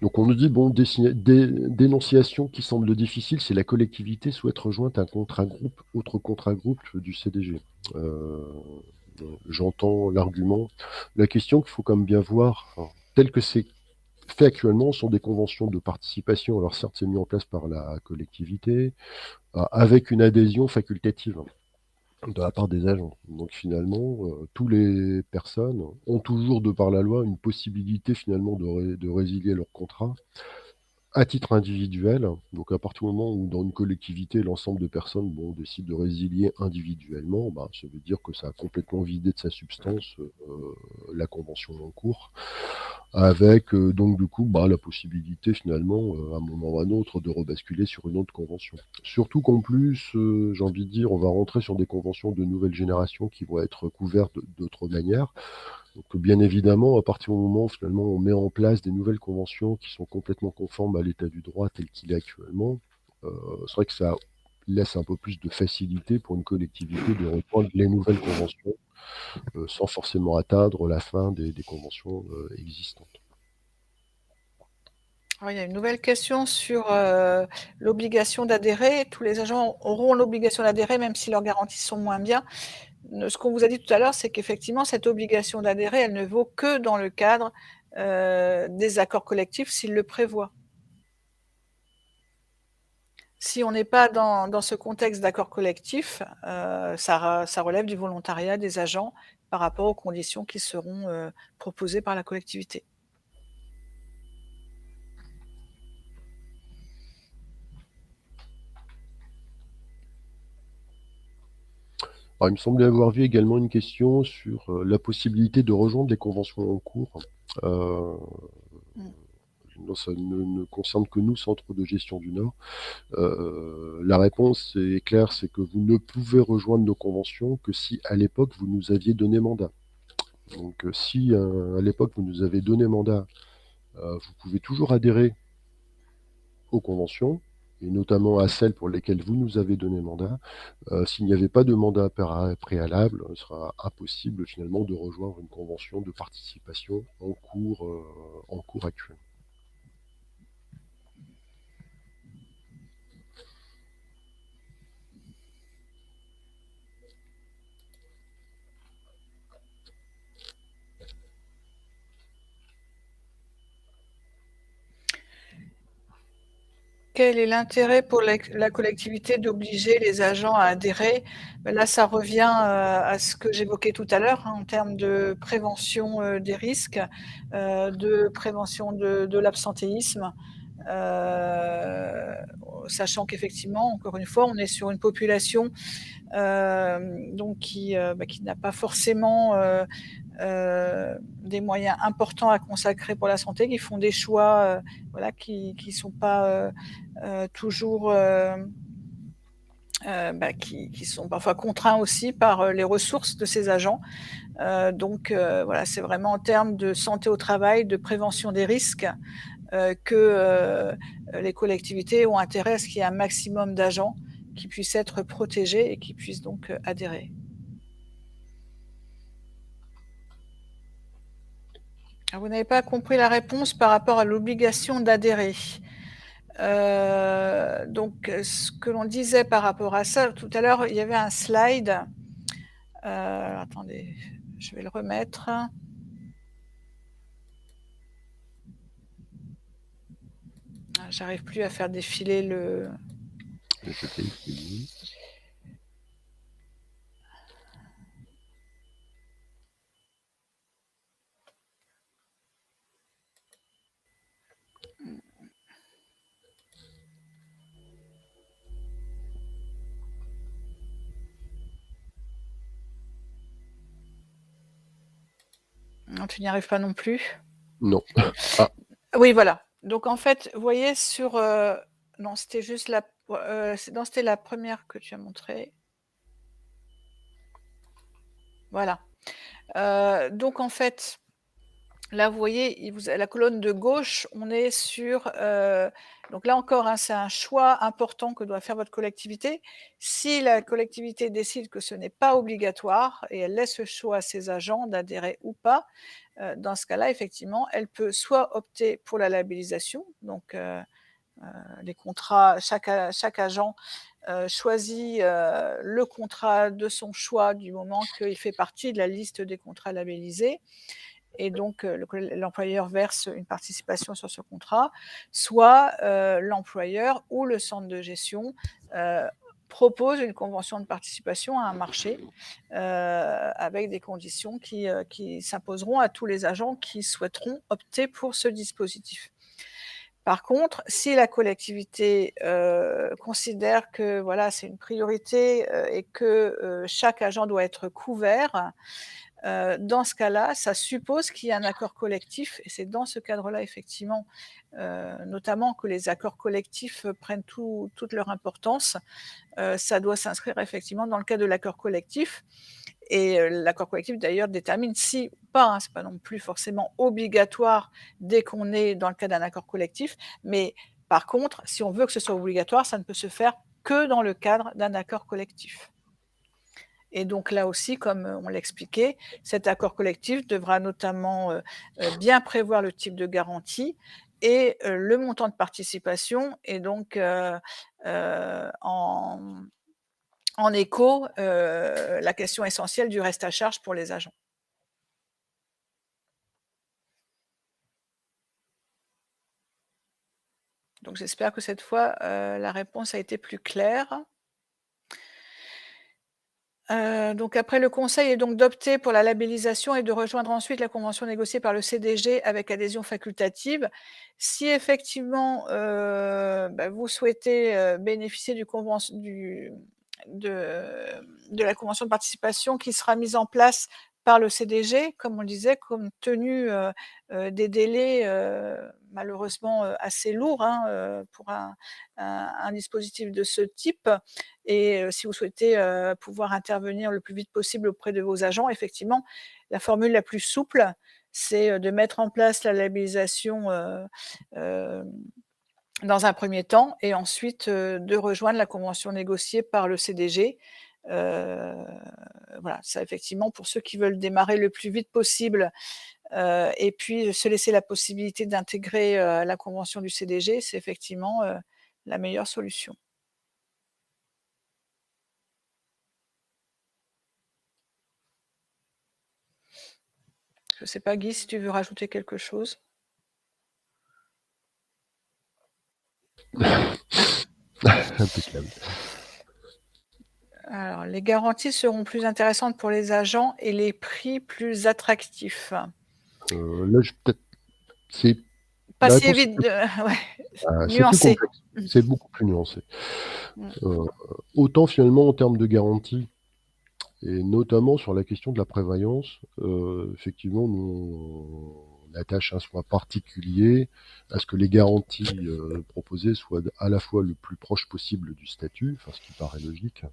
S3: Donc on nous dit, bon, dénonciation qui semble difficile si la collectivité souhaite rejoindre un contrat-groupe, autre contrat-groupe du CDG. J'entends l'argument. La question qu'il faut quand même bien voir, enfin, tel que c'est fait actuellement, sont des conventions de participation. Alors certes, c'est mis en place par la collectivité, avec une adhésion facultative de la part des agents. Donc finalement, toutes les personnes ont toujours, de par la loi, une possibilité finalement de résilier leur contrat à titre individuel. Donc à partir du moment où dans une collectivité, l'ensemble de personnes décide de résilier individuellement, ça veut dire que ça a complètement vidé de sa substance la convention en cours, avec donc du coup la possibilité finalement, à un moment ou à un autre, de rebasculer sur une autre convention. Surtout qu'en plus, j'ai envie de dire, on va rentrer sur des conventions de nouvelle génération qui vont être couvertes d'autres manières. Donc bien évidemment, à partir du moment où finalement on met en place des nouvelles conventions qui sont complètement conformes à l'état du droit tel qu'il est actuellement, c'est vrai que ça laisse un peu plus de facilité pour une collectivité de reprendre les nouvelles conventions sans forcément atteindre la fin des conventions existantes.
S2: Alors, il y a une nouvelle question sur l'obligation d'adhérer. Tous les agents auront l'obligation d'adhérer, même si leurs garanties sont moins bien. Ce qu'on vous a dit tout à l'heure, c'est qu'effectivement, cette obligation d'adhérer, elle ne vaut que dans le cadre des accords collectifs s'ils le prévoient. Si on n'est pas dans ce contexte d'accord collectif, ça relève du volontariat des agents par rapport aux conditions qui seront proposées par la collectivité.
S3: Alors, il me semblait avoir vu également une question sur la possibilité de rejoindre les conventions en cours. Non, ça ne concerne que nous, Centre de gestion du Nord. La réponse est claire, c'est que vous ne pouvez rejoindre nos conventions que si, à l'époque, vous nous aviez donné mandat. Donc, si à l'époque, vous nous avez donné mandat, vous pouvez toujours adhérer aux conventions, et notamment à celles pour lesquelles vous nous avez donné mandat. S'il n'y avait pas de mandat préalable, il sera impossible finalement de rejoindre une convention de participation en cours actuel.
S2: Quel est l'intérêt pour la collectivité d'obliger les agents à adhérer? Là, ça revient à ce que j'évoquais tout à l'heure, en termes de prévention des risques, de prévention de l'absentéisme, sachant qu'effectivement, encore une fois, on est sur une population donc qui n'a pas forcément des moyens importants à consacrer pour la santé, qui font des choix qui ne sont pas toujours qui sont parfois contraints aussi par les ressources de ces agents. Donc voilà, c'est vraiment en termes de santé au travail, de prévention des risques que les collectivités ont intérêt à ce qu'il y ait un maximum d'agents qui puissent être protégés et qui puissent donc adhérer. Alors, vous n'avez pas compris la réponse par rapport à l'obligation d'adhérer. Donc, ce que l'on disait par rapport à ça, tout à l'heure, il y avait un slide. Attendez, je vais le remettre. J'arrive plus à faire défiler le... Non, tu n'y arrives pas non plus?
S3: Non. Ah.
S2: Oui, voilà. Donc, en fait, vous voyez sur... non, c'était juste la... non, c'était la première que tu as montrée. Voilà. Donc, en fait, Là, vous voyez, la colonne de gauche, on est sur... donc là encore, hein, c'est un choix important que doit faire votre collectivité. Si la collectivité décide que ce n'est pas obligatoire et elle laisse le choix à ses agents d'adhérer ou pas, dans ce cas-là, effectivement, elle peut soit opter pour la labellisation, donc les contrats, chaque agent choisit le contrat de son choix du moment qu'il fait partie de la liste des contrats labellisés, et donc l'employeur verse une participation sur ce contrat, soit l'employeur ou le centre de gestion propose une convention de participation à un marché avec des conditions qui s'imposeront à tous les agents qui souhaiteront opter pour ce dispositif. Par contre, si la collectivité considère que voilà, c'est une priorité et que chaque agent doit être couvert, dans ce cas-là, ça suppose qu'il y a un accord collectif, et c'est dans ce cadre-là, effectivement, notamment que les accords collectifs prennent toute leur importance. Ça doit s'inscrire effectivement dans le cadre de l'accord collectif. Et l'accord collectif, d'ailleurs, détermine si ou pas, hein, c'est pas non plus forcément obligatoire dès qu'on est dans le cadre d'un accord collectif, mais par contre, si on veut que ce soit obligatoire, ça ne peut se faire que dans le cadre d'un accord collectif. Et donc là aussi, comme on l'expliquait, cet accord collectif devra notamment bien prévoir le type de garantie et le montant de participation, et donc en écho, la question essentielle du reste à charge pour les agents. Donc j'espère que cette fois, la réponse a été plus claire. Donc après, le conseil est donc d'opter pour la labellisation et de rejoindre ensuite la convention négociée par le CDG avec adhésion facultative. Si effectivement, vous souhaitez bénéficier de la convention de participation qui sera mise en place par le CDG, comme on le disait, compte tenu des délais malheureusement assez lourds, hein, pour un dispositif de ce type. Et si vous souhaitez pouvoir intervenir le plus vite possible auprès de vos agents, effectivement, la formule la plus souple, c'est de mettre en place la labellisation dans un premier temps, et ensuite de rejoindre la convention négociée par le CDG. Voilà, ça effectivement, pour ceux qui veulent démarrer le plus vite possible et puis se laisser la possibilité d'intégrer la convention du CDG, c'est effectivement la meilleure solution. Je ne sais pas, Guy, si tu veux rajouter quelque chose.
S3: Impeccable.
S2: Alors, les garanties seront plus intéressantes pour les agents et les prix plus attractifs.
S3: Là, c'est
S2: pas
S3: la
S2: si
S3: réponse
S2: vite, ouais,
S3: c'est plus
S2: nuancé.
S3: complexe, c'est beaucoup plus nuancé.
S2: Mm.
S3: Autant finalement en termes de garantie, et notamment sur la question de la prévoyance, effectivement, nous on attache un soin particulier à ce que les garanties proposées soient à la fois le plus proche possible du statut, enfin ce qui paraît logique,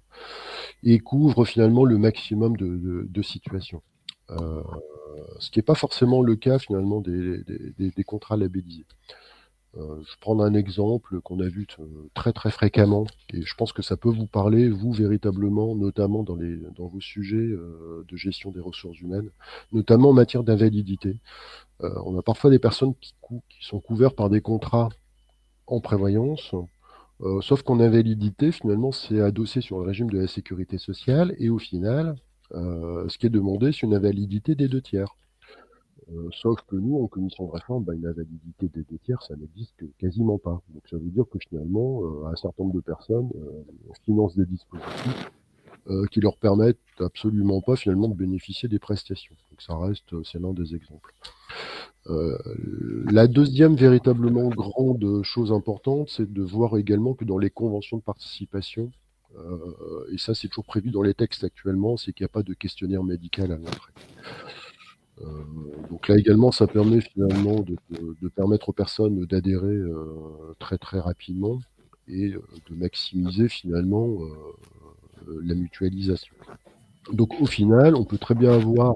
S3: et couvrent finalement le maximum de situations. Ce qui n'est pas forcément le cas finalement des contrats labellisés. Je prends un exemple qu'on a vu très très fréquemment, et je pense que ça peut vous parler, vous, véritablement, notamment dans vos sujets de gestion des ressources humaines, notamment en matière d'invalidité. On a parfois des personnes qui sont couvertes par des contrats en prévoyance, sauf qu'en invalidité, finalement, c'est adossé sur le régime de la sécurité sociale, et au final, ce qui est demandé, c'est une invalidité des 2/3. Sauf que nous, en commission de réforme, une invalidité des 2/3, ça n'existe quasiment pas. Donc ça veut dire que finalement, un certain nombre de personnes financent des dispositifs qui leur permettent absolument pas finalement de bénéficier des prestations. Donc ça reste, c'est l'un des exemples. La deuxième véritablement grande chose importante, c'est de voir également que dans les conventions de participation, et ça c'est toujours prévu dans les textes actuellement, c'est qu'il n'y a pas de questionnaire médical à l'entrée. Donc là également, ça permet finalement de permettre aux personnes d'adhérer très très rapidement et de maximiser finalement la mutualisation. Donc au final, on peut très bien avoir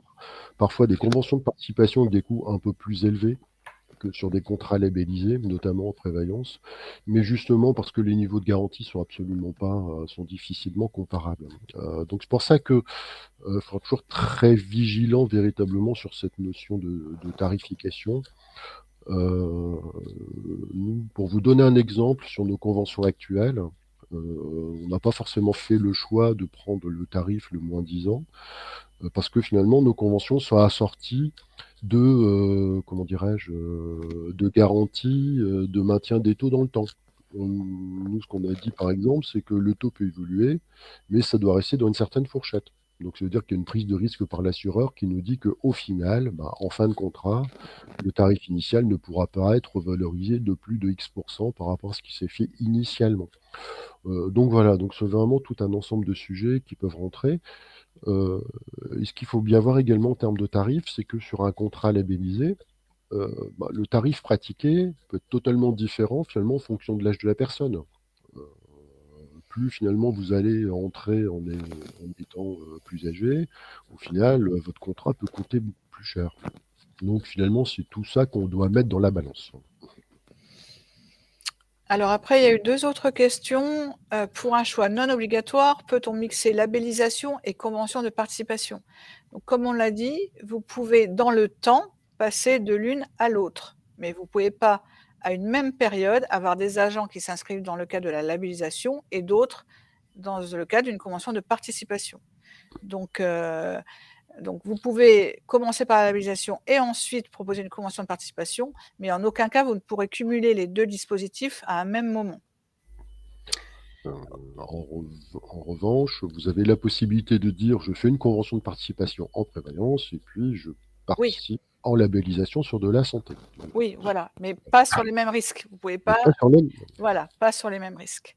S3: parfois des conventions de participation avec des coûts un peu plus élevés que sur des contrats labellisés, notamment en prévoyance, mais justement parce que les niveaux de garantie sont absolument pas, sont difficilement comparables. Donc c'est pour ça que faut être toujours très vigilant véritablement sur cette notion de tarification. Nous, pour vous donner un exemple sur nos conventions actuelles, on n'a pas forcément fait le choix de prendre le tarif le moins 10 ans, parce que finalement nos conventions sont assorties de, comment dirais-je, de garanties, de maintien des taux dans le temps. Nous, ce qu'on a dit par exemple, c'est que le taux peut évoluer, mais ça doit rester dans une certaine fourchette. Donc ça veut dire qu'il y a une prise de risque par l'assureur qui nous dit qu'au final, bah, en fin de contrat, le tarif initial ne pourra pas être revalorisé de plus de X% par rapport à ce qui s'est fait initialement. Donc voilà, donc c'est vraiment tout un ensemble de sujets qui peuvent rentrer. Et ce qu'il faut bien voir également en termes de tarifs, c'est que sur un contrat labellisé, le tarif pratiqué peut être totalement différent finalement en fonction de l'âge de la personne. Euh, Plus finalement vous allez entrer en étant plus âgé, au final, votre contrat peut coûter beaucoup plus cher. Donc finalement, c'est tout ça qu'on doit mettre dans la balance.
S2: Alors après, il y a eu 2 autres questions. Pour un choix non obligatoire, peut-on mixer labellisation et convention de participation? Donc comme on l'a dit, vous pouvez dans le temps passer de l'une à l'autre, mais vous ne pouvez pas à une même période avoir des agents qui s'inscrivent dans le cadre de la labellisation et d'autres dans le cadre d'une convention de participation. Donc vous pouvez commencer par la labellisation et ensuite proposer une convention de participation, mais en aucun cas vous ne pourrez cumuler les 2 dispositifs à un même moment.
S3: En revanche, vous avez la possibilité de dire je fais une convention de participation en prévoyance et puis je
S2: Oui.
S3: participe en labellisation sur de la santé.
S2: Oui, voilà, mais pas sur les mêmes risques. Vous pouvez
S3: Mais
S2: pas,
S3: pas sur le-
S2: voilà, pas sur les mêmes risques.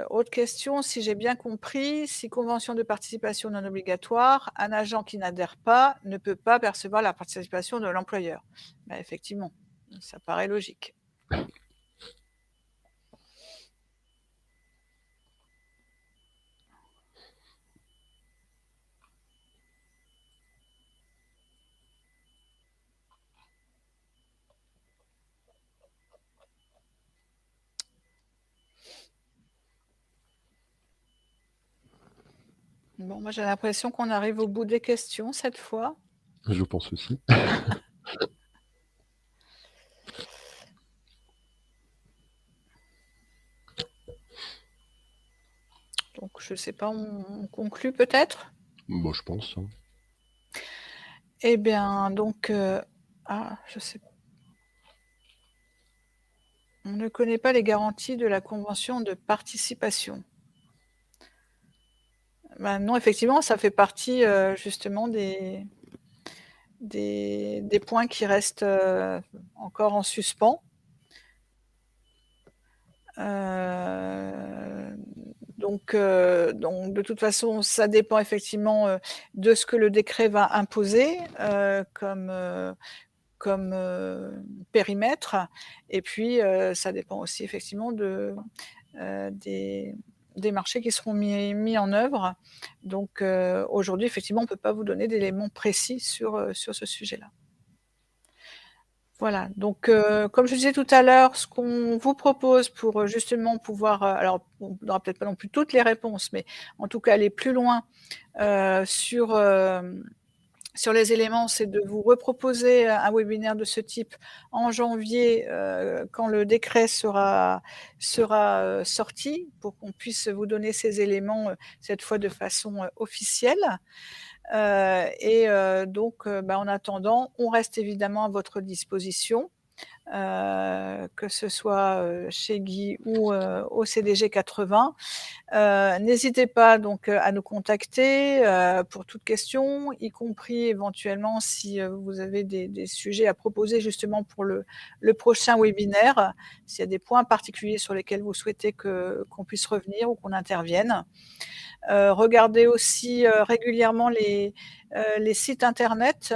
S2: Autre question, si j'ai bien compris, si convention de participation non obligatoire, un agent qui n'adhère pas ne peut pas percevoir la participation de l'employeur. Bah, effectivement, ça paraît logique. Bon, moi j'ai l'impression qu'on arrive au bout des questions cette fois.
S3: Je pense aussi.
S2: Donc je ne sais pas, on conclut peut-être?
S3: Moi, je pense. Hein.
S2: Eh bien, donc, je sais pas. On ne connaît pas les garanties de la convention de participation. Ben non, effectivement, ça fait partie justement des points qui restent encore en suspens. Donc de toute façon, ça dépend effectivement de ce que le décret va imposer comme périmètre. Et puis, ça dépend aussi effectivement des marchés qui seront mis en œuvre. Donc aujourd'hui, effectivement, on ne peut pas vous donner d'éléments précis sur ce sujet-là. Voilà, donc comme je disais tout à l'heure, ce qu'on vous propose pour justement pouvoir, alors on n'aura peut-être pas non plus toutes les réponses, mais en tout cas aller plus loin sur les éléments, c'est de vous reproposer un webinaire de ce type en janvier, quand le décret sera sorti, pour qu'on puisse vous donner ces éléments, cette fois de façon officielle. Donc, en attendant, on reste évidemment à votre disposition, que ce soit chez Guy ou au CDG 80. N'hésitez pas donc à nous contacter pour toute question, y compris éventuellement si vous avez des sujets à proposer justement pour le prochain webinaire, s'il y a des points particuliers sur lesquels vous souhaitez qu'on puisse revenir ou qu'on intervienne. Regardez aussi régulièrement les sites internet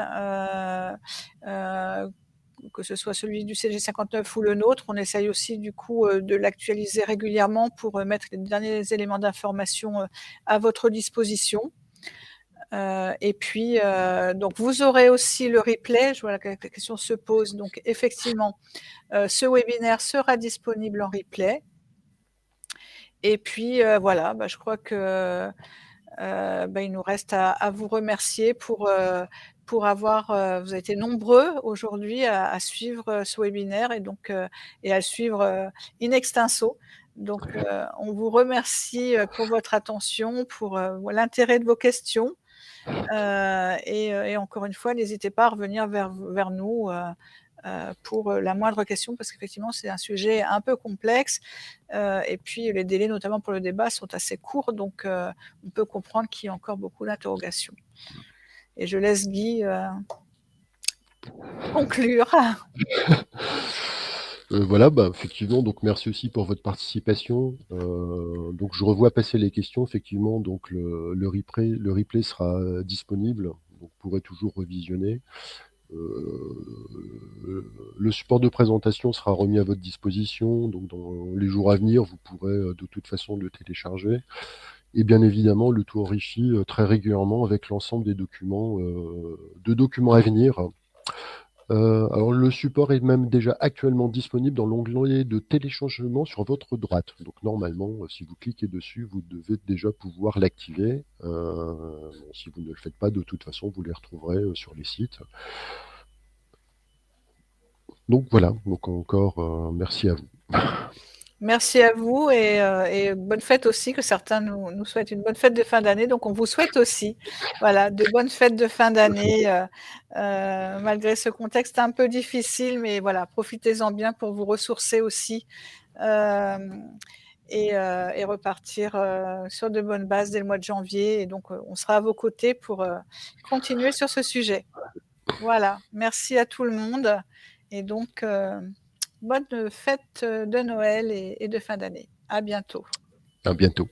S2: que ce soit celui du CG 59 ou le nôtre, on essaye aussi du coup de l'actualiser régulièrement pour mettre les derniers éléments d'information à votre disposition. Et puis, donc vous aurez aussi le replay. Je vois que la question se pose. Donc effectivement, ce webinaire sera disponible en replay. Et puis voilà, je crois que il nous reste à vous remercier pour avoir, vous avez été nombreux aujourd'hui à suivre ce webinaire et donc et à le suivre in extenso. Donc on vous remercie pour votre attention, pour l'intérêt de vos questions. Et encore une fois, n'hésitez pas à revenir vers nous pour la moindre question, parce qu'effectivement, c'est un sujet un peu complexe. Et puis, les délais, notamment pour le débat, sont assez courts, donc on peut comprendre qu'il y a encore beaucoup d'interrogations. Et je laisse Guy conclure.
S3: Voilà, effectivement, donc merci aussi pour votre participation. Donc je revois passer les questions. Effectivement, donc le replay sera disponible, donc vous pourrez toujours revisionner. Le support de présentation sera remis à votre disposition, donc dans les jours à venir, vous pourrez de toute façon le télécharger. Et bien évidemment, le tout enrichi très régulièrement avec l'ensemble des documents, à venir. Alors le support est même déjà actuellement disponible dans l'onglet de téléchargement sur votre droite. Donc normalement, si vous cliquez dessus, vous devez déjà pouvoir l'activer. Si vous ne le faites pas, de toute façon, vous les retrouverez sur les sites. Donc voilà, donc encore merci à vous.
S2: Merci à vous et bonne fête aussi, que certains nous souhaitent une bonne fête de fin d'année. Donc on vous souhaite aussi de bonnes fêtes de fin d'année, malgré ce contexte un peu difficile, mais voilà, profitez-en bien pour vous ressourcer aussi et repartir sur de bonnes bases dès le mois de janvier. Et donc on sera à vos côtés pour continuer sur ce sujet. Voilà, merci à tout le monde et donc bonne fête de Noël et de fin d'année. À bientôt.
S3: À bientôt.